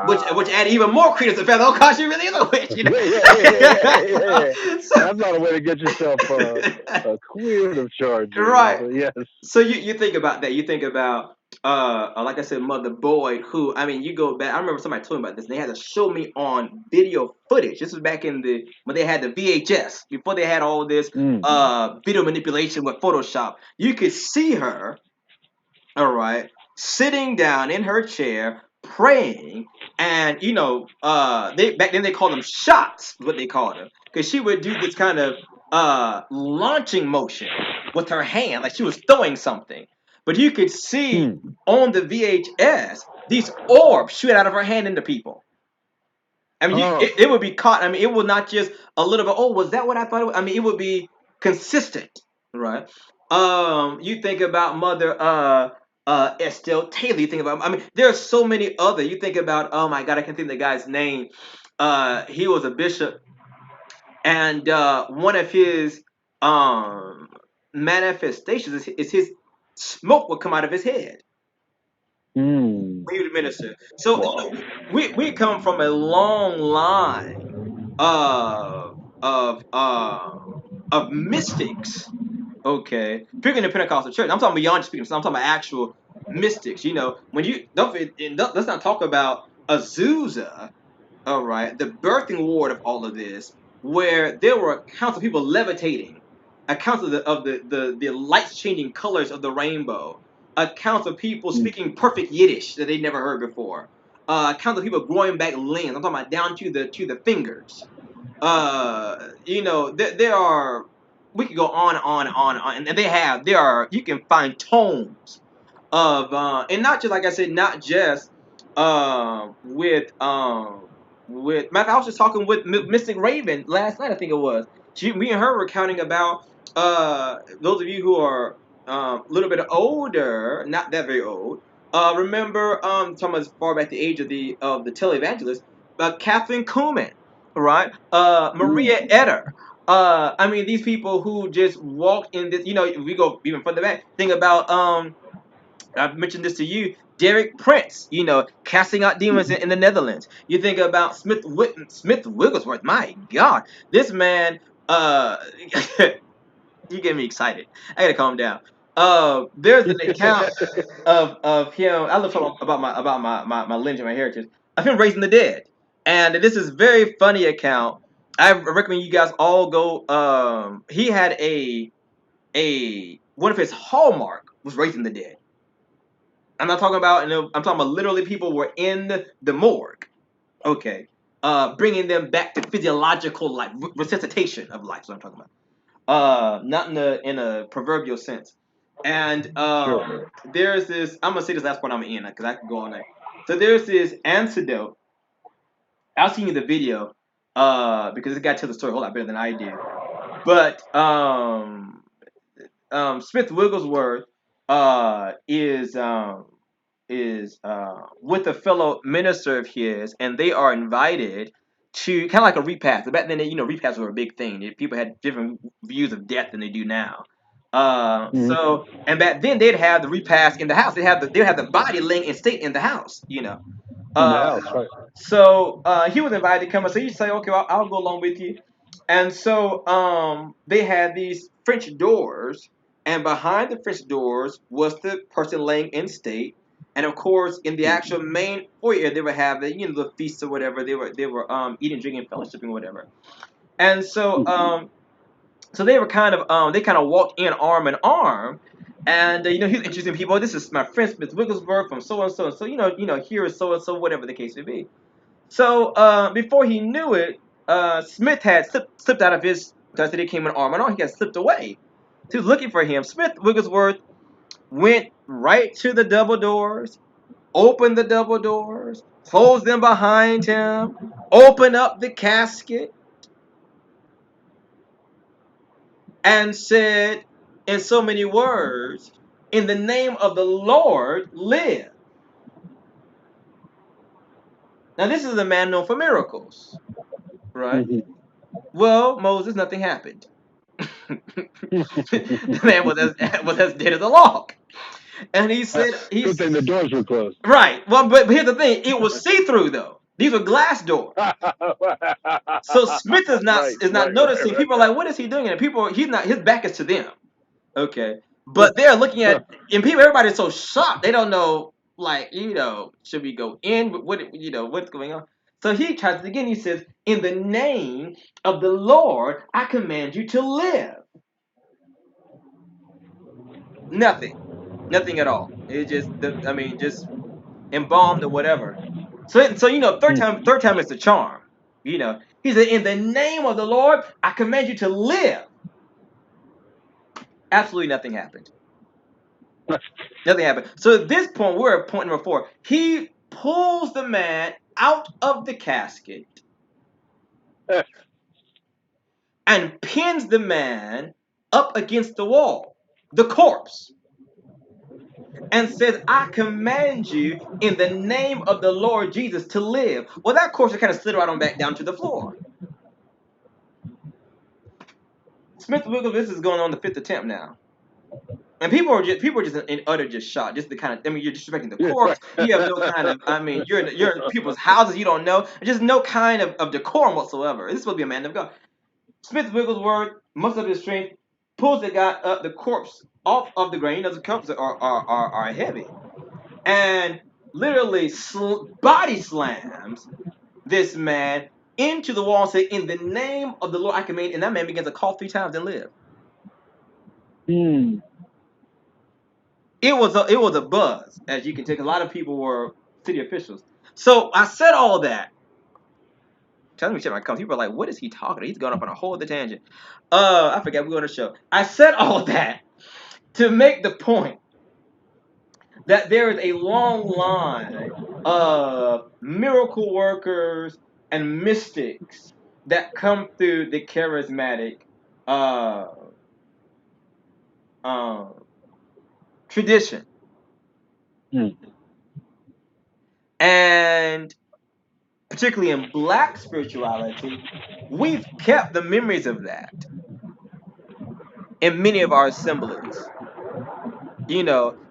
Which Wow. added even more credence to the fact, oh gosh, she really is a witch, you Yeah, yeah, yeah, yeah, know. yeah. So, That's not a way to get yourself cleared of charges. right. But yes. So you think about that. You think about like I said, Mother Boyd, who, I mean, you go back. I remember somebody told me about this. And they had to show me on video footage. This was back in the when they had the VHS, before they had all this Mm. video manipulation with Photoshop. You could see her, all right, sitting down in her chair praying, and they back then they called them shots, is what they called them, because she would do this kind of launching motion with her hand, like she was throwing something. But you could see Mm. on the VHS these orbs shoot out of her hand into people. I mean, Huh. it would be caught. I mean, it would not just a little bit. Oh, was that what I thought? I mean, it would be consistent, right? You think about Mother Estelle Taylor. You think about. I mean, there are so many other. You think about. Oh my God, I can't think of the guy's name. He was a bishop, and one of his um manifestations is his smoke would come out of his head Mm. when he would minister. So Wow. we come from a long line of of uh of mystics. Okay, speaking of Pentecostal church, I'm talking beyond speaking. I'm talking about actual mystics. When you let's not talk about Azusa. All right, the birthing ward of all of this, where there were accounts of people levitating, accounts of the lights changing colors of the rainbow, accounts of people Mm. speaking perfect Yiddish that they never heard before, accounts of people growing back limbs. I'm talking about down to the fingers. There are, we could go on, and there are, you can find tomes of and not just, like I said, not just with matter. I was just talking with Mystic Raven last night. I think it was. Me and her were counting about those of you who are a little bit older, not that very old. Remember talking as far back the age of the televangelist, Kathleen Kuhlman, right? Maria Mm. Eder. I mean, these people who just walked in this. We go even further back. Think about I've mentioned this to you, Derek Prince, casting out demons in the Netherlands. You think about Smith Wigglesworth. My God, this man, uh, you get me excited. I gotta calm down. There's an account of him. I love talking about my lineage and my heritage. Of him raising the dead, and this is very funny account. I recommend you guys all go. He had a one of his hallmark was raising the dead. I'm not talking about, I'm talking about literally people were in the morgue. Okay. Bringing them back to physiological life, resuscitation of life. Is what I'm talking about. Not in a proverbial sense. And Sure. there's this. I'm gonna say this last part I'm in because I can go all night. So there's this antidote. I'll send you the video because this guy tells the story a whole lot better than I do. But Smith Wigglesworth is with a fellow minister of his, and they are invited to kind of like a repast. Back then, repasts were a big thing. People had different views of death than they do now. Mm. And back then they'd have the repast in the house. They'd have the body laying in state in the house. In the Uh, house, right? so he was invited to come, and so he said, "Okay, well, I'll go along with you." And so they had these French doors, and behind the French doors was the person laying in state. And of course, in the actual main foyer, they would have the feast or whatever. They were eating, drinking, fellowshipping, or whatever. And so Mm. they were they kind of walked in arm in arm. And he was introducing people. This is my friend Smith Wigglesworth from so and so, and so here is so and so, whatever the case may be. So before he knew it, Smith had slipped out of his. I said he came in arm and arm. He had slipped away. So he was looking for him. Smith Wigglesworth went right to the double doors, opened the double doors, closed them behind him, opened up the casket, and said, in so many words, "In the name of the Lord, live." Now this is a man known for miracles, right? Mhm. Well, Moses, nothing happened. The man was as dead as a log. And he said, Good thing the doors were closed. right. Well, but here's the thing: it was see-through though. These were glass doors. So Smith is not noticing. People are like, "What is he doing?" And people, he's not. His back is to them. Okay, but they're looking at, and people, everybody's so shocked. They don't know, like, should we go in? What, what's going on? So he tries it again. He says, "In the name of the Lord, I command you to live." Nothing, nothing at all. It just, just embalmed or whatever. So third time is the charm. He said, "In the name of the Lord, I command you to live." Absolutely nothing happened. Nothing happened. So at this point, we're at point number 4. He pulls the man out of the casket and pins the man up against the wall, the corpse, and says, "I command you in the name of the Lord Jesus to live." Well, that corpse kind of slid right on back down to the floor. Smith Wigglesworth, this is going on the 5th attempt now. And people are just in utter just shock. Just the kind of, you're disrespecting the corpse. You have no kind of, you're in people's houses you don't know. Just no kind of decorum whatsoever. This is supposed to be a man of God. Smith Wigglesworth, muster up his strength, pulls the corpse off of the ground. The corpses are heavy, and literally body slams this man into the wall and say, "In the name of the Lord I command," and that man begins to cough 3 times and live. It was a buzz, as you can take. A lot of people were city officials. So I said all that. Tell me, check my comments. People are like, "What is he talking about? He's going up on a whole other tangent." I forgot we were on the show. I said all that to make the point that there is a long line of miracle workers and mystics that come through the charismatic uh, um, tradition, and particularly in Black spirituality, we've kept the memories of that in many of our assemblies.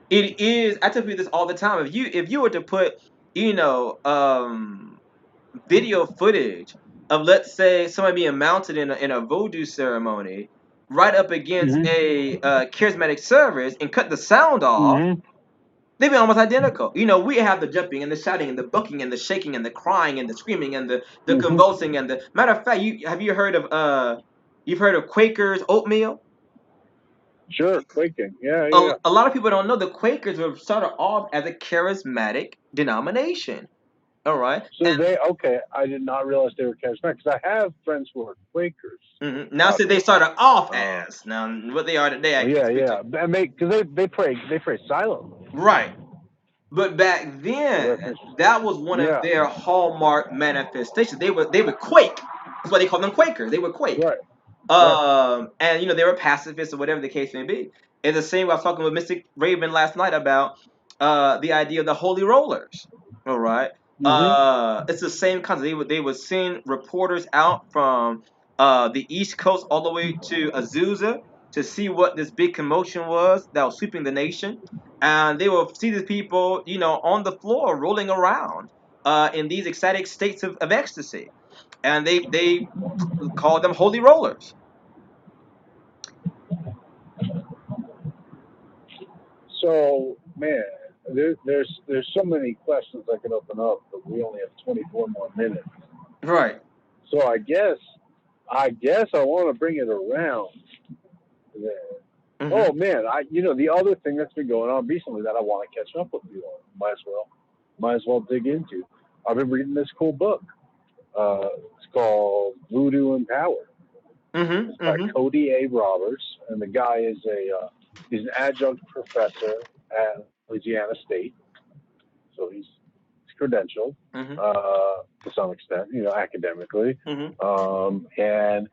It is. I tell people this all the time. If you were to put, you know, um, video footage of, let's say, somebody being mounted in a voodoo ceremony right up against a charismatic service and cut the sound off, they'd be almost identical. We have the jumping and the shouting and the bucking and the shaking and the crying and the screaming and the convulsing and the matter of fact, you heard of Quakers oatmeal? Sure, quaking. Yeah, A, yeah. a lot of people don't know the Quakers were started off as a charismatic denomination. All right. So okay, I did not realize they were charismatic because I have friends who are Quakers. Now, Out see, they here. started off as, now what they are today, I can't Yeah, speak to. yeah. Because they pray silently. Right. But back So then, that's interesting. that was one of Yeah. their hallmark manifestations. They would quake. That's why they call them Quakers. They would quake. Right. Right. And they were pacifists or whatever the case may be. It's the same. I was talking with Mystic Raven last night about the idea of the holy rollers. All right. It's the same concept. They would send reporters out from the East Coast all the way to Azusa to see what this big commotion was that was sweeping the nation, and they will see these people, on the floor rolling around in these ecstatic states of ecstasy, and they call them holy rollers. So man, there's so many questions I could open up, but we only have 24 more minutes. Right. So I guess I want to bring it around. There. Mm-hmm. Oh man, the other thing that's been going on recently that I want to catch up with you on, might as well dig into. I've been reading this cool book. It's called Voodoo and Power. It's Mm-hmm. by Mm-hmm. Cody A. Roberts, and the guy is he's an adjunct professor at Louisiana State, so he's credentialed Mm-hmm. to some extent, academically. Mm-hmm. And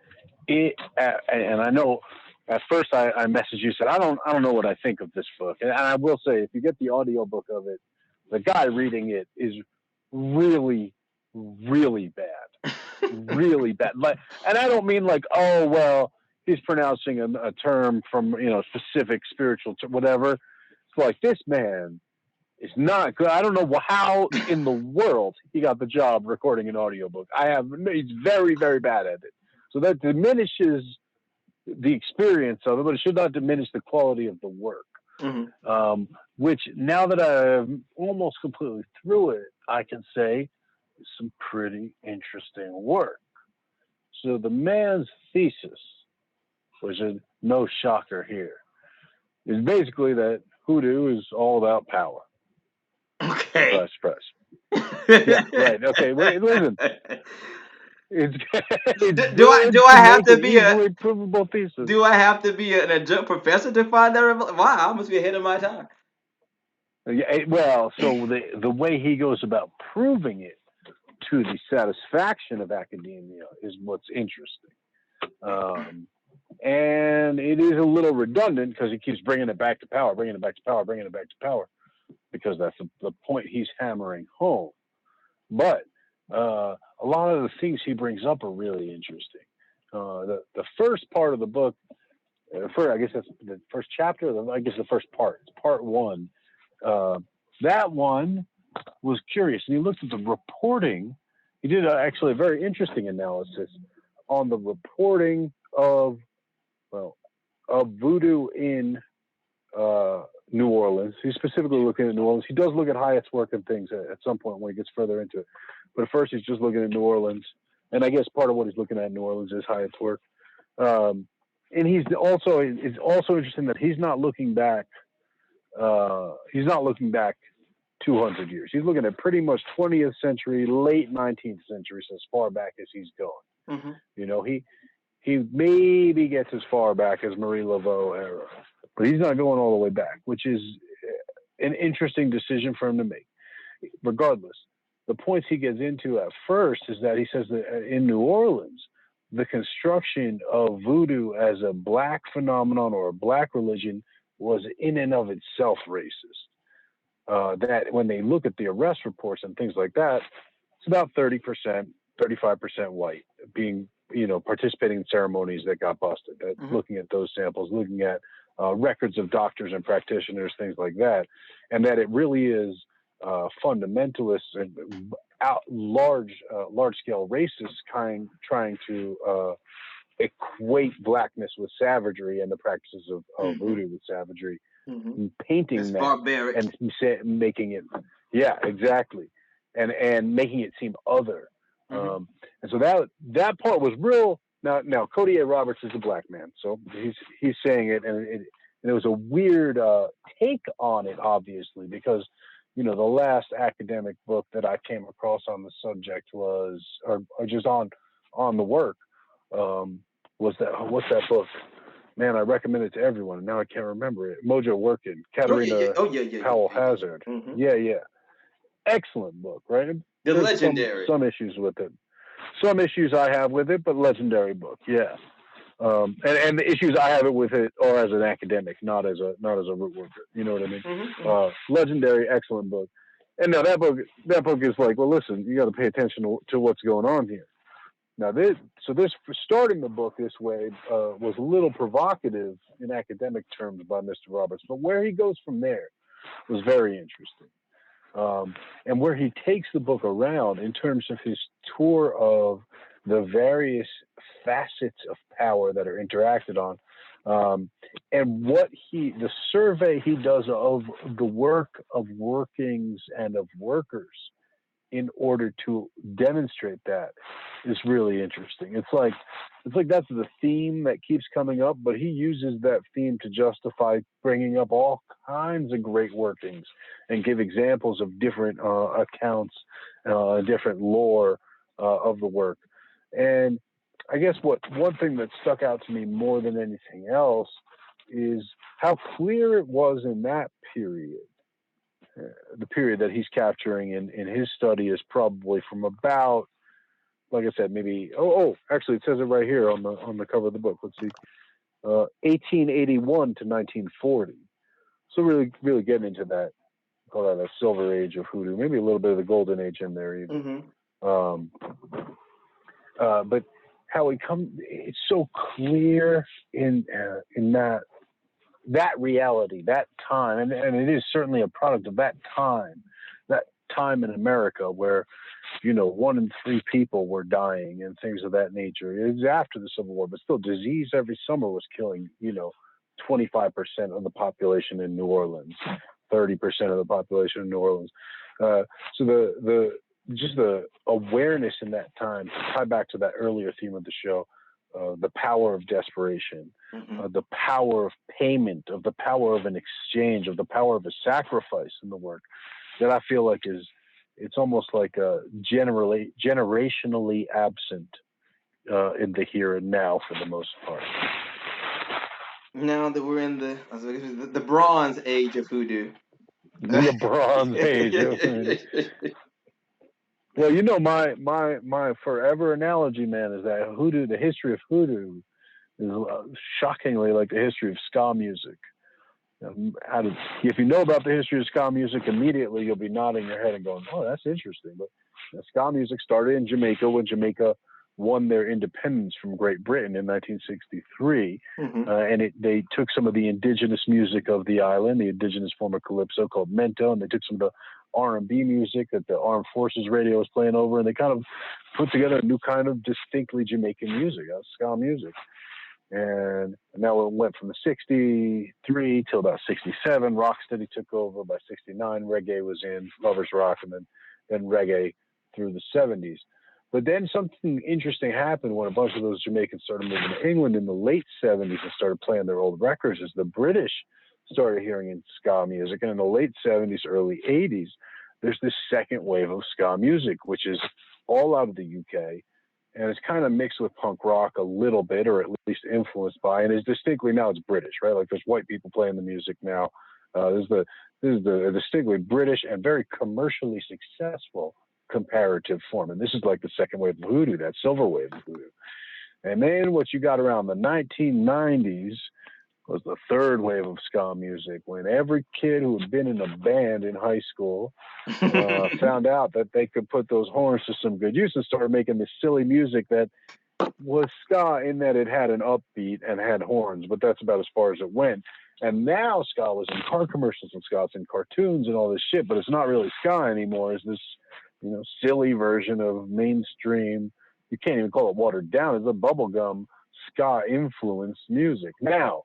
and I know at first I messaged you, said I don't know what I think of this book, and I will say if you get the audio book of it, the guy reading it is really really bad, really bad. Like, and I don't mean like, oh well, he's pronouncing a term from specific spiritual whatever. It's like this man is not good. I don't know how in the world he got the job recording an audiobook. He's very, very bad at it. So that diminishes the experience of it, but it should not diminish the quality of the work. Mm-hmm. Which now that I'm almost completely through it, I can say is some pretty interesting work. So the man's thesis, which is no shocker here, is basically that hoodoo is all about power. Okay. Surprise, surprise. Yeah, right. Okay, wait, listen. It's Do good I to have make to an be a easily provable thesis. do I have to be an adjunct professor to find that? Wow, I must be ahead of my time. Yeah, well, so the way he goes about proving it to the satisfaction of academia is what's interesting. And it is a little redundant because he keeps bringing it back to power, bringing it back to power, bringing it back to power, because that's the point he's hammering home. But a lot of the things he brings up are really interesting. The first part of the book, I guess that's the first chapter. I guess the first part. It's part one. That one was curious, and he looked at the reporting. He did actually a very interesting analysis on the reporting of voodoo in New Orleans. He's specifically looking at New Orleans. He does look at Hyatt's work and things at some point when he gets further into it. But at first, he's just looking at New Orleans, and I guess part of what he's looking at in New Orleans is Hyatt's work. And it's also interesting that he's not looking back. He's not looking back 200 years. He's looking at pretty much 20th century, late 19th century, so as far back as he's going. Mm-hmm. He maybe gets as far back as Marie Laveau era, but he's not going all the way back, which is an interesting decision for him to make. Regardless, the points he gets into at first is that he says that in New Orleans, the construction of voodoo as a black phenomenon or a black religion was in and of itself racist. That when they look at the arrest reports and things like that, it's about 30%, 35% white being, participating in ceremonies that got busted. Mm-hmm. Looking at those samples, looking at records of doctors and practitioners, things like that, and that it really is fundamentalists and large scale racists trying to equate blackness with savagery and the practices of voodoo with savagery, and painting It's that barbaric. and making it, yeah, exactly, and making it seem other. And so that part was real. Now Cody A. Roberts is a black man, so he's saying it, and it was a weird take on it, obviously, because the last academic book that I came across on the subject was, or just on the work, what's that book? Man, I recommend it to everyone, and now I can't remember it. Mojo Working, Katarina Powell Hazard. Mm-hmm. Yeah. Excellent book, right? The There's legendary. some issues with it. Some issues I have with it, but legendary book, yeah. And the issues I have with it are as an academic, not as a root worker. You know what I mean? Mm-hmm. Legendary, excellent book. And now that book is like, well, listen, you got to pay attention to what's going on here. Now this starting the book this way was a little provocative in academic terms by Mr. Roberts, but where he goes from there was very interesting. And where he takes the book around in terms of his tour of the various facets of power that are interacted on, and the survey he does of the work of workings and of workers in order to demonstrate that is really interesting. It's like that's the theme that keeps coming up, but he uses that theme to justify bringing up all kinds of great workings and give examples of different accounts, different lore of the work. And I guess one thing that stuck out to me more than anything else is how clear it was in that period. The period that he's capturing in his study is probably from about, like I said, maybe actually it says it right here on the cover of the book. Let's see, 1881 to 1940. So really getting into that, call that a silver age of hoodoo, maybe a little bit of the golden age in there even. Um, but how we come, it's so clear in that reality, that time, and it is certainly a product of that time in America where, 1 in 3 people were dying and things of that nature. It was after the Civil War, but still, disease every summer was killing, 25% of the population in New Orleans, 30% of the population in New Orleans. So the just the awareness in that time, to tie back to that earlier theme of the show, the power of desperation, the power of payment, of the power of an exchange, of the power of a sacrifice in the work, that I feel like it's almost like generationally absent in the here and now for the most part. Now that we're in the Bronze Age of hoodoo. The Bronze Age. Well, my forever analogy, man, is that hoodoo, the history of hoodoo, is shockingly like the history of ska music. If you know about the history of ska music, immediately you'll be nodding your head and going, "Oh, that's interesting." But ska music started in Jamaica when Jamaica won their independence from Great Britain in 1963, and they took some of the indigenous music of the island, the indigenous form of calypso called mento, and they took some of the R&B music that the Armed Forces radio was playing over, and they kind of put together a new kind of distinctly Jamaican music, ska music. And now it went from the 63 till about 67. Rocksteady took over. By 69, reggae was in, lovers rock, and then reggae through the 70s. But then something interesting happened when a bunch of those Jamaicans started moving to England in the late 70s and started playing their old records, as the British started hearing in ska music. And in the late 70s, early 80s, there's this second wave of ska music, which is all out of the UK. And it's kind of mixed with punk rock a little bit, or at least influenced by, and it's distinctly now it's British, right? Like there's white people playing the music now. This is the distinctly British and very commercially successful comparative form. And this is like the second wave of hoodoo, that silver wave of hoodoo. And then what you got around the 1990s was the third wave of ska music, when every kid who had been in a band in high school found out that they could put those horns to some good use and started making this silly music that was ska in that it had an upbeat and had horns, but that's about as far as it went. And now ska was in car commercials and ska's in cartoons and all this shit, but it's not really ska anymore. It's this, silly version of mainstream. You can't even call it watered down. It's a bubblegum ska influenced music. Now,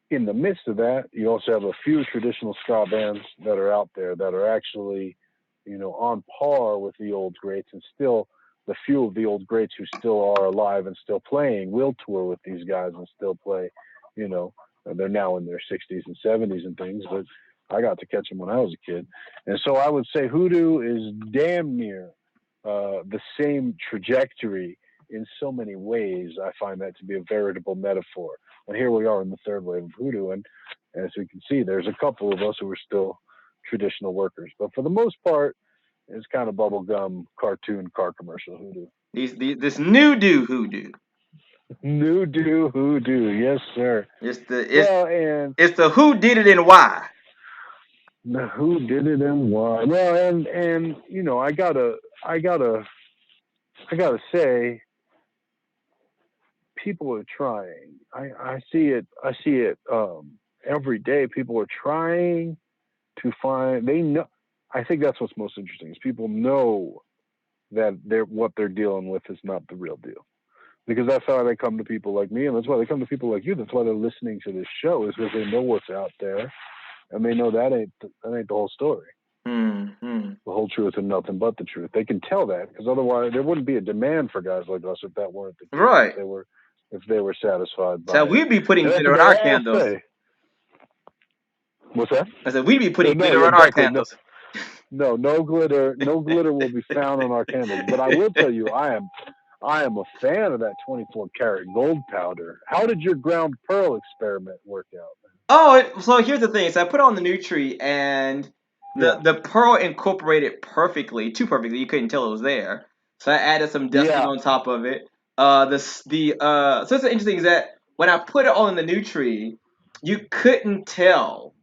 in the midst of that, you also have a few traditional ska bands that are out there that are actually, on par with the old greats, and still the few of the old greats who still are alive and still playing will tour with these guys and still play. They're now in their 60s and 70s and things, but I got to catch them when I was a kid. And so I would say hoodoo is damn near the same trajectory in so many ways. I find that to be a veritable metaphor. And here we are in the third wave of hoodoo. And as we can see, there's a couple of us who are still traditional workers. But for the most part, it's kind of bubblegum, cartoon, car commercial hoodoo. This new do hoodoo. New do hoodoo, yes, sir. It's the who did it and why. The who did it and why. Well, and I gotta say, people are trying. I see it every day. People are trying to find. They know. I think that's what's most interesting is people know that what they're dealing with is not the real deal, because that's how they come to people like me, and that's why they come to people like you. That's why they're listening to this show, is because they know what's out there, and they know that ain't the whole story. Mm-hmm. The whole truth and nothing but the truth. They can tell that, because otherwise there wouldn't be a demand for guys like us if that weren't the case. Right. If they were satisfied by So it. we'd be putting And that's glitter on what our they all candles. say. What's that? I said we'd be putting No, glitter on our exactly. candles. No glitter. No glitter will be found on our candles. But I will tell you, I am a fan of that 24 karat gold powder. How did your ground pearl experiment work out? Oh, so here's the thing. So I put on the new tree, and the pearl incorporated perfectly, too perfectly. You couldn't tell it was there. So I added some dusting on top of it. So what's interesting is that when I put it on the new tree, you couldn't tell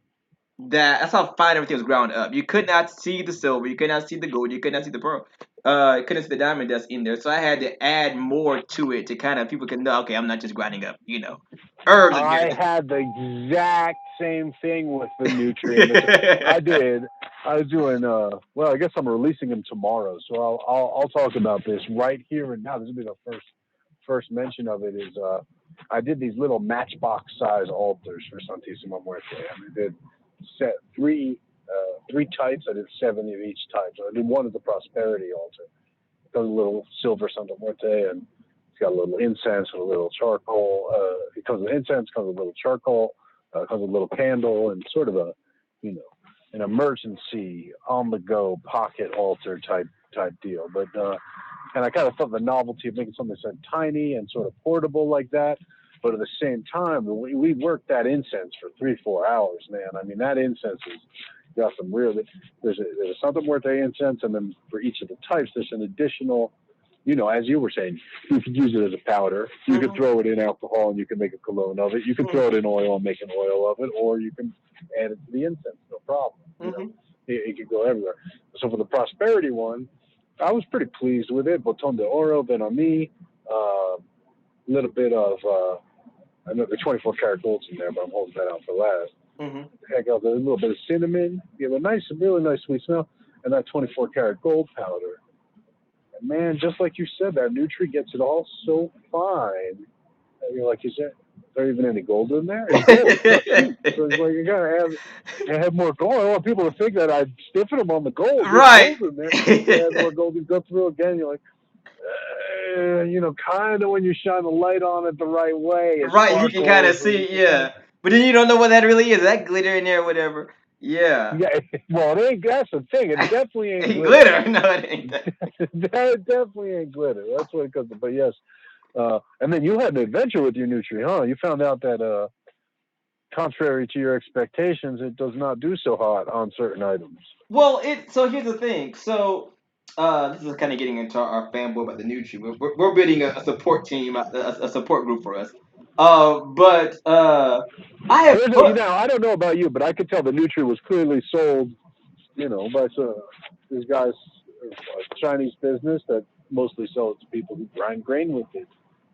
that's how fine everything was ground up. You could not see the silver, you could not see the gold, you could not see the pearl. You couldn't see the diamond that's in there. So I had to add more to it to kind of people can know, okay, I'm not just grinding up, herbs in I here. had the exact same thing with the nutrient. I did. I was doing. Well, I guess I'm releasing them tomorrow, so I'll talk about this right here and now. This will be the first mention of it. Is I did these little matchbox size altars for Santissima Muerte. I did set three types. I did 70 of each type. So I did one as a prosperity altar. It comes a little silver Santa Muerte, and it's got a little incense and a little charcoal. It comes with incense, comes with a little charcoal, comes with a little candle, and sort of a, you know, an emergency on the go pocket altar type deal. But and I kind of thought the novelty of making something so tiny and sort of portable like that. But at the same time, we worked that incense for 3-4 hours, man. I mean, that incense is got some real. There's a Santa Muerte incense, and then for each of the types, there's an additional. As you were saying, you could use it as a powder. You could Mhm, throw it in alcohol, and you can make a cologne of it. You can throw it mhm, in oil and make an oil of it, or you can add it to the incense. No problem. mhm. It could go everywhere. So for the prosperity one, I was pretty pleased with it. Boton de oro, ben ami, a little bit of. I know the 24 karat gold's in there, but I'm holding that out for last. Mhm. Heck, a little bit of cinnamon, give a really nice sweet smell, and that 24 karat gold powder. And man, just like you said, that Nutri gets it all so fine. And you're like, is there even any gold in there? It's gold. It's not cheap. So it's like you gotta have more gold. I want people to think that I'm stiffing them on the gold. There's Right. gold in there. You add more gold. You go through again. You're like, kind of when you shine the light on it the right way, it Right, you can kind of sparkles, and you see, can kind of yeah. But then you don't know what that really is. That glitter in there, or whatever. Yeah. yeah. Well, it ain't. That's the thing. It definitely ain't Hey, glitter. glitter. No, it ain't that. That definitely ain't glitter. That's what it comes to. But yes, and then you had an adventure with your Nutri, huh? You found out that, contrary to your expectations, it does not do so hot on certain items. Well, so here's the thing. So, this is kind of getting into our fanboy about the Nutri. We're building a support team, a support group for us. But I have put I don't know about you, but I could tell the Nutri was clearly sold, by these guys, Chinese business that mostly sells to people who grind grain with it.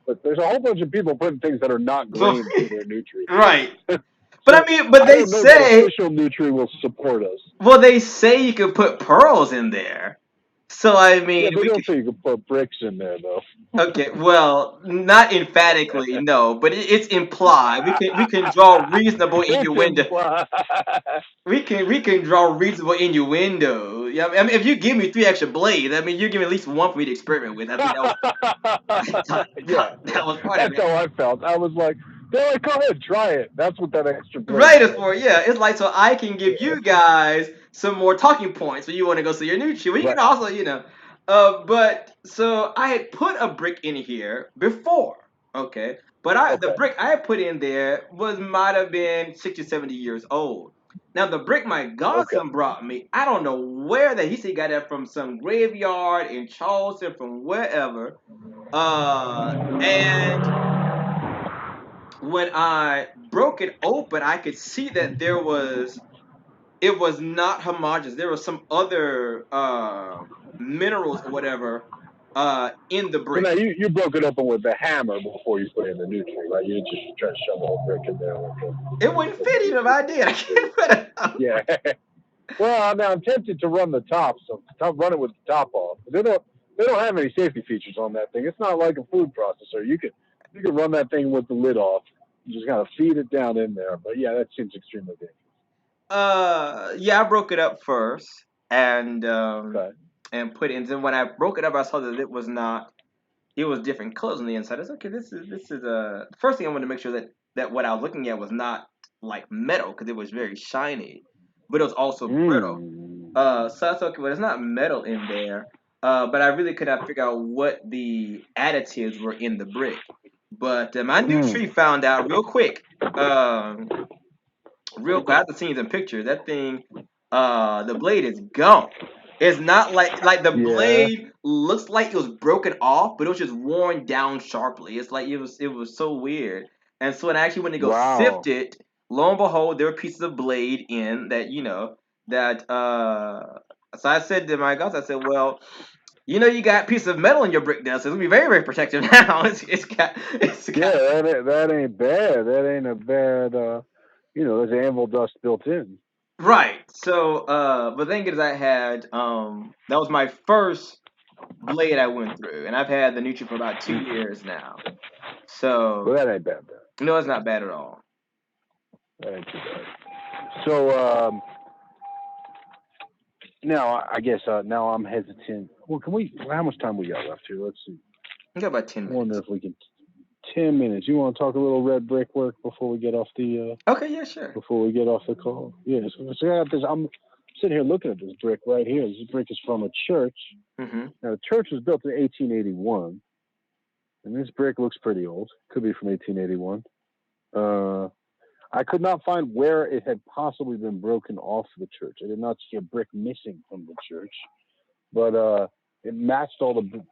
But there's a whole bunch of people putting things that are not grain to their Nutri. right. But I So mean, but I they don't know that say, official Nutri will support us. well, they say you can put pearls in there. So I Yeah, mean, they we don't could. say you can put bricks in there though. Okay, well, not emphatically, no, but it's implied. We can draw reasonable It's innuendo. implied. We can draw reasonable innuendo. Yeah, I mean, if you give me three extra blades, I mean, you give me at least one for me to experiment with. I think that was Yeah, that was part of that's it. how I felt. I was like, they're like, go ahead, try it. That's what that extra blade Right, it's said. for yeah. It's like so I can give you guys some more talking points when you want to go see your new tree. Well, you Right. can also, but so I had put a brick in here before, okay, but the Okay. brick I had put in there might have been 60, 70 years old. Now the brick my Okay. godson brought me, I don't know where that he said he got that from some graveyard in Charleston from wherever. And when I broke it open, I could see that it was not homogeneous. There was some other minerals or whatever in the So brick. now you broke it open with the hammer before you put in the nutrient, right? You didn't just try to shove a whole brick in there It wouldn't with the fit even if I nutrient. did. I can't put it up. Yeah. Well, now I'm tempted to run the top, so run it with the top off. They don't have any safety features on that thing. It's not like a food processor. You could run that thing with the lid off. You just gotta feed it down in there. But yeah, that seems extremely dangerous. Yeah, I broke it up first and Okay. put it in. Then when I broke it up, I saw that it was not. It was different colors on the inside. I was okay. This is the first thing I wanted to make sure that what I was looking at was not like metal because it was very shiny, but it was also brittle. Mm. So I thought, okay, well, there's not metal in there. But I really could not figure out what the additives were in the brick. But my new tree Mm. found out real quick. Um, real quick. I have to see some pictures. That thing, the blade is gone. It's not like the Yeah. blade looks like it was broken off, but it was just worn down sharply. It's like it was so weird. And so when I actually went to go sift Wow. it, lo and behold, there were pieces of blade in that, that so I said to my guys, I said, well, you got pieces of metal in your brick now, so it's gonna be very, very protective now. Yeah, that ain't bad. That ain't a bad. There's anvil dust built in. right. So, but the thing is, I had that was my first blade I went through, and I've had the Nutri for about 2 years now. Well, So, that ain't bad. no, it's not bad at all. That ain't too bad. So now I guess now I'm hesitant. Well, can we? How much time we got left here? Let's see. We got about 10 I minutes. wonder if we can. 10 minutes. You want to talk a little red brick work before we get off the? Okay, yeah, sure. Before we get off the call, yeah. So I got this. I'm sitting here looking at this brick right here. This brick is from a church. Mm-hmm. Now the church was built in 1881, and this brick looks pretty old. Could be from 1881. I could not find where it had possibly been broken off the church. I did not see a brick missing from the church, but it matched all the,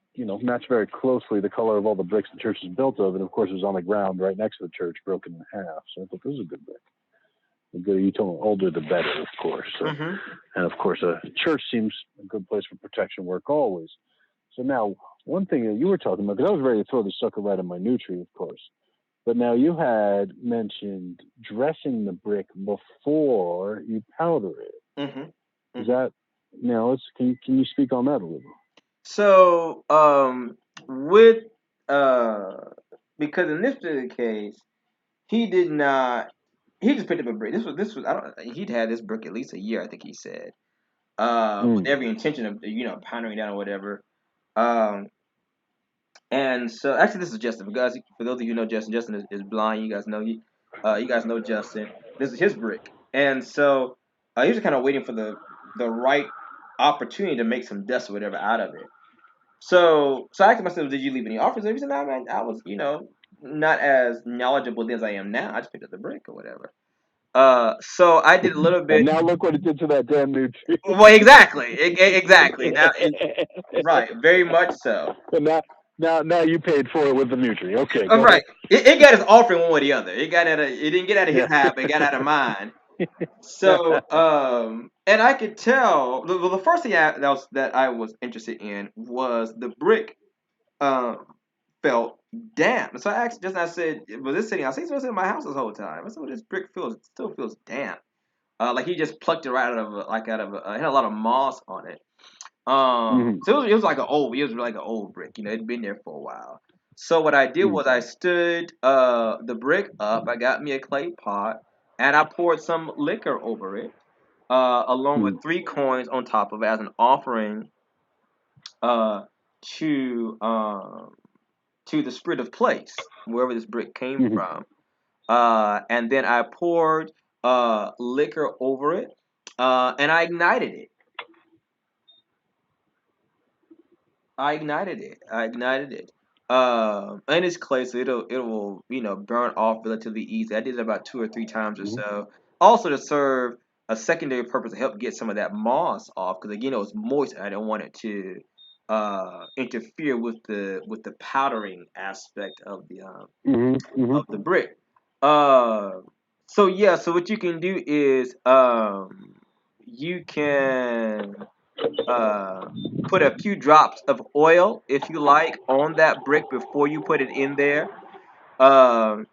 matched very closely the color of all the bricks the church is built of, and of course it was on the ground right next to the church, broken in half. So I thought this is a good brick. The good, you told me, older the better, of course. So, Mm-hmm. and of course, a church seems a good place for protection work always. So now, one thing that you were talking about, because I was ready to throw the sucker right in my Nutri, of course. But now you had mentioned dressing the brick before you powder it. Mm-hmm. Mm-hmm. Is that now? Can you speak on that a little? So, with because in this particular case, he did not. He just picked up a brick. This was. I don't. He'd had this brick at least a year. I think he said. With every intention of powdering down or whatever. Um, and so actually, this is Justin. Because for those of you who know Justin, Justin is blind. You guys know Justin. This is his brick, and so he was kind of waiting for the right opportunity to make some dust or whatever out of it. So I asked myself, did you leave any offers? He said, no, man, I was, not as knowledgeable then as I am now. I just picked up the brick or whatever. So I did a little And bit. now look what it did to that damn new tree. Well, exactly, exactly. Now, right, very much so. And now you paid for it with the Nutri. Okay, go Right, ahead. it got his offering one way or the other. It didn't get out of his Yeah. half, it got out of mine. So, and I could tell. The first thing that I was interested in was the brick. Um, felt damp. So I asked just I said, was this sitting? I said, it's been sitting in my house this whole time. I said, well, this brick still feels damp. Like he just plucked it right it had a lot of moss on it. Mm-hmm. So it was like an old brick. It'd been there for a while. So what I did was I stood the brick up. I got me a clay pot and I poured some liquor over it, along with Mm-hmm. 3 coins on top of it as an offering uh, to the spirit of place, wherever this brick came Mm-hmm. from. And then I poured liquor over it, and I ignited it. I ignited it. And it's clay, so it will burn off relatively easy. I did it about 2 or 3 times or Mm-hmm. so. Also to serve a secondary purpose to help get some of that moss off, because again it was moist. And I didn't want it to interfere with the powdering aspect Mm-hmm. of the brick. Uh, so yeah, so what you can do is you can uh, put a few drops of oil, if you like, on that brick before you put it in there. Um,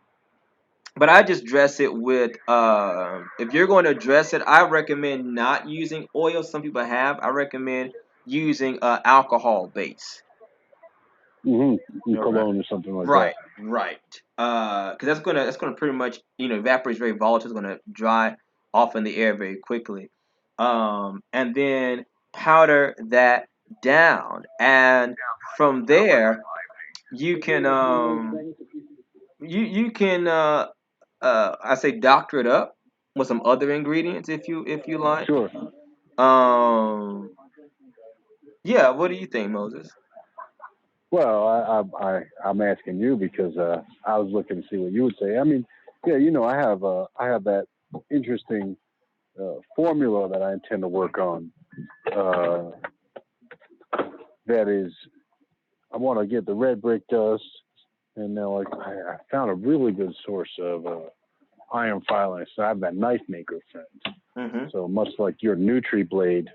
but I just dress it with. If you're going to dress it, I recommend not using oil. Some people have. I recommend using alcohol base. Mm-hmm. All right. Cologne or something like that. Right, right. Because that's gonna pretty much evaporate very volatile. It's gonna dry off in the air very quickly. And then powder that down, and from there you can you can I say doctor it up with some other ingredients if you like. Sure. Um, yeah. What do you think, Moses? Well, I'm asking you because I was looking to see what you would say. I mean, yeah, I have that interesting formula that I intend to work on. Uh, that is, I want to get the red brick dust, and now I found a really good source of iron filings. So I have that knife maker friend. Mm-hmm. So much like your NutriBlade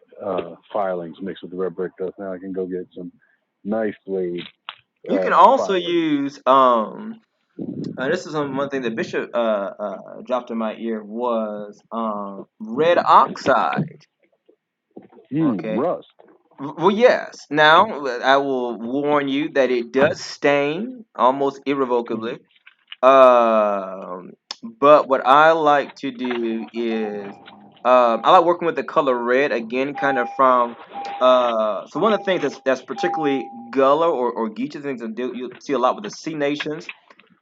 filings mixed with the red brick does, now I can go get some knife blade You can also filings. use this is one thing that Bishop dropped in my ear was red oxide. Okay. Rust. Well, yes. Now I will warn you that it does stain almost irrevocably. Um, but what I like to do is I like working with the color red again, kind of from. So one of the things that's particularly Gullah or Geechee things that you see a lot with the C nations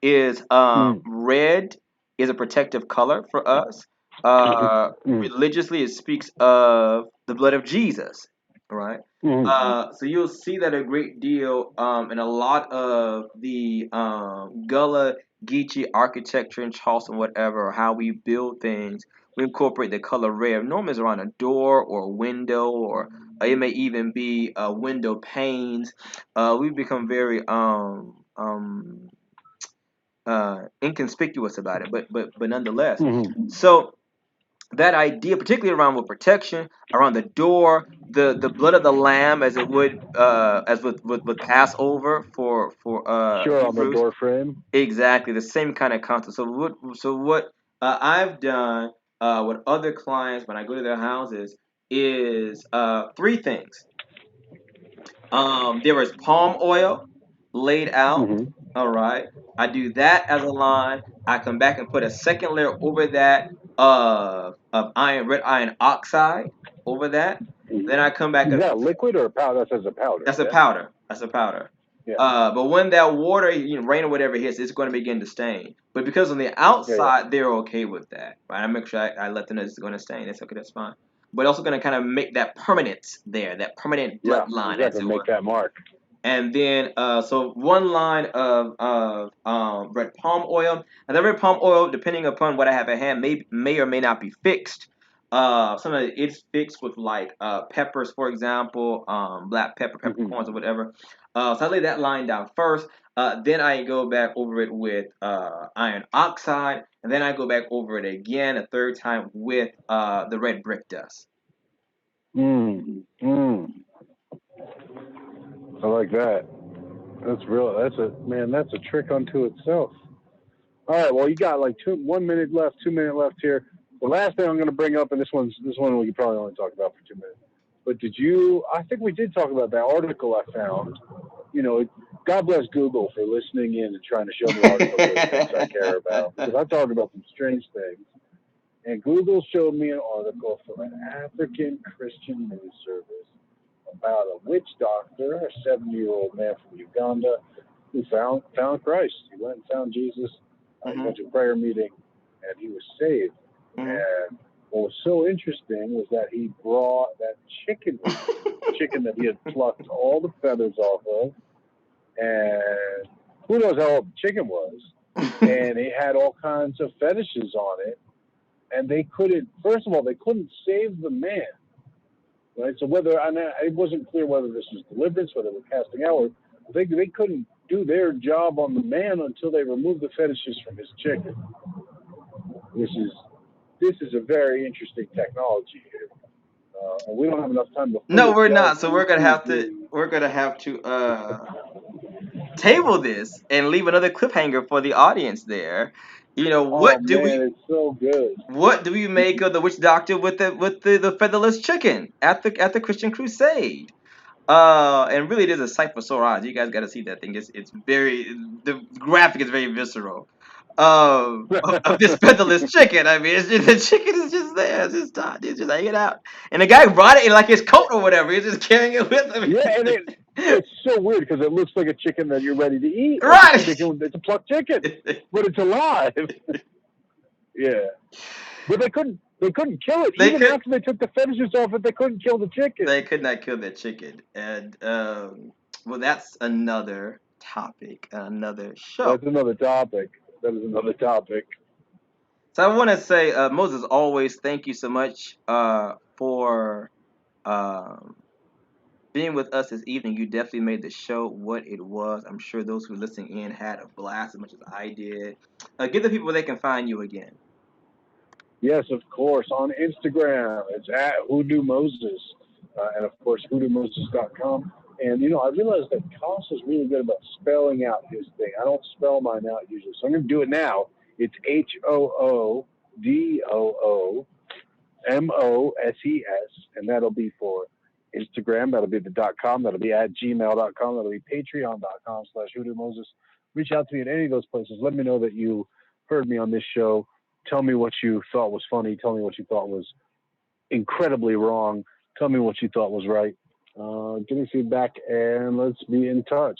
is Mm. red is a protective color for us. Mm. Religiously, it speaks of the blood of Jesus, right? Mm. So you'll see that a great deal in a lot of the Gullah Geechee architecture in Charleston, whatever, or how we build things. We incorporate the color red. Normally, it's around a door or a window, or it may even be window panes. We've become very inconspicuous about it, but nonetheless. Mm. So that idea, particularly around with protection, around the door, the blood of the lamb, as it would as with Passover for Sure, on the Hebrews, door frame. exactly the same kind of concept. So what I've done with other clients when I go to their houses is three things. There is palm oil laid out. Mm-hmm. All right. I do that as a line. I come back and put a second layer over that of red iron oxide over that. Then I come back Is and that a liquid or a powder? That says a powder, that's a yeah? powder. That's a powder. Yeah. But when that water, rain or whatever hits, it's going to begin to stain. But because on the Yeah, yeah. outside, they're okay with that, right? I make sure I let them know it's going to stain. It's okay, that's fine. But also going to kind of make that permanence there, that permanent Yeah, bloodline, as exactly. it Make were. that mark. And then so one line of red palm oil, and the red palm oil, depending upon what I have at hand, may or may not be fixed. Some of it's fixed with like peppers, for example, black pepper, Mm-hmm. peppercorns, or whatever. So I lay that line down first. Then I go back over it with iron oxide, and then I go back over it again a third time with the red brick dust. Mm. Mm. I like that. That's real. That's a man. That's a trick unto itself. All right. Well, you got like 1 minute left, 2 minute left here. The last thing I'm going to bring up, and this one we can probably only talk about for 2 minutes. But did you? I think we did talk about that article I found. You know, God bless Google for listening in and trying to show me articles of things I care about because I talk about some strange things. And Google showed me an article from an African Christian news service about a witch doctor, a 70-year-old man from Uganda, who found Christ. He went and found Jesus. He Hmm. went to a prayer meeting, and he was saved. Hmm. And what was so interesting was that he brought that chicken with him, chicken that he had plucked all the feathers off of, and who knows how old the chicken was. And it had all kinds of fetishes on it, and they couldn't. First of all, they couldn't save the man, right? So whether and it wasn't clear whether this was deliverance, whether they were casting out, or they couldn't do their job on the man until they removed the fetishes from his chicken. This is this is a very interesting technology here, and we don't have enough time to No, fully we're delve not. So we're gonna into have to the. we're gonna have to table this and leave another cliffhanger for the audience there. Oh man, it's so good. what do we make of the witch doctor with the featherless chicken at the Christian Crusade? And really, it is a sight for sore eyes. You guys got to see that thing. It's very the graphic is very visceral. Of this featherless chicken. I mean, it's just, the chicken is just there. It's just hanging out, and the guy brought it in like his coat or whatever. He's just carrying it with Yeah, and him. it's so weird because it looks like a chicken that you're ready to eat, like a Right. chicken. It's a plucked chicken, but it's alive. Yeah, but they couldn't kill it They even could after they took the fetishes off it. They couldn't kill the chicken. they could not kill that chicken, and well, that's another topic, another show. That's another topic. That is another topic. So I want to say, Moses, always thank you so much for um, being with us this evening. You definitely made the show what it was. I'm sure those who listening in had a blast as much as I did. Give the people where they can find you again. Yes, of course. On Instagram, it's at Hoodoo Moses. And of course, hoodoomoses.com. And, I realized that Koss is really good about spelling out his thing. I don't spell mine out usually. So I'm going to do it now. It's HOODOMOSES. And that'll be for Instagram. That'll be the .com. That'll be at gmail.com. That'll be patreon.com/Hoodoo Moses. Reach out to me at any of those places. Let me know that you heard me on this show. Tell me what you thought was funny. Tell me what you thought was incredibly wrong. Tell me what you thought was right. Give me feedback and let's be in touch.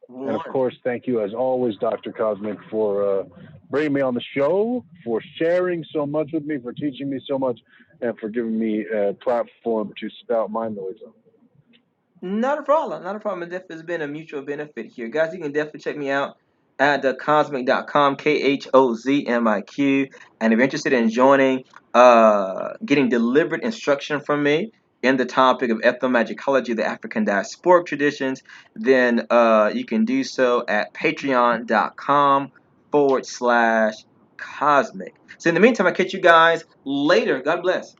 And of course, thank you as always, Dr. Cosmic, for bringing me on the show, for sharing so much with me, for teaching me so much, and for giving me a platform to spout my noise on. Not a problem. Not a problem. It definitely has been a mutual benefit here. Guys, you can definitely check me out at thecosmic.com, KHOZMIQ. And if you're interested in joining, getting deliberate instruction from me in the topic of ethnomagicology, the African diasporic traditions, then you can do so at patreon.com/cosmic. So in the meantime, I catch you guys later. God bless.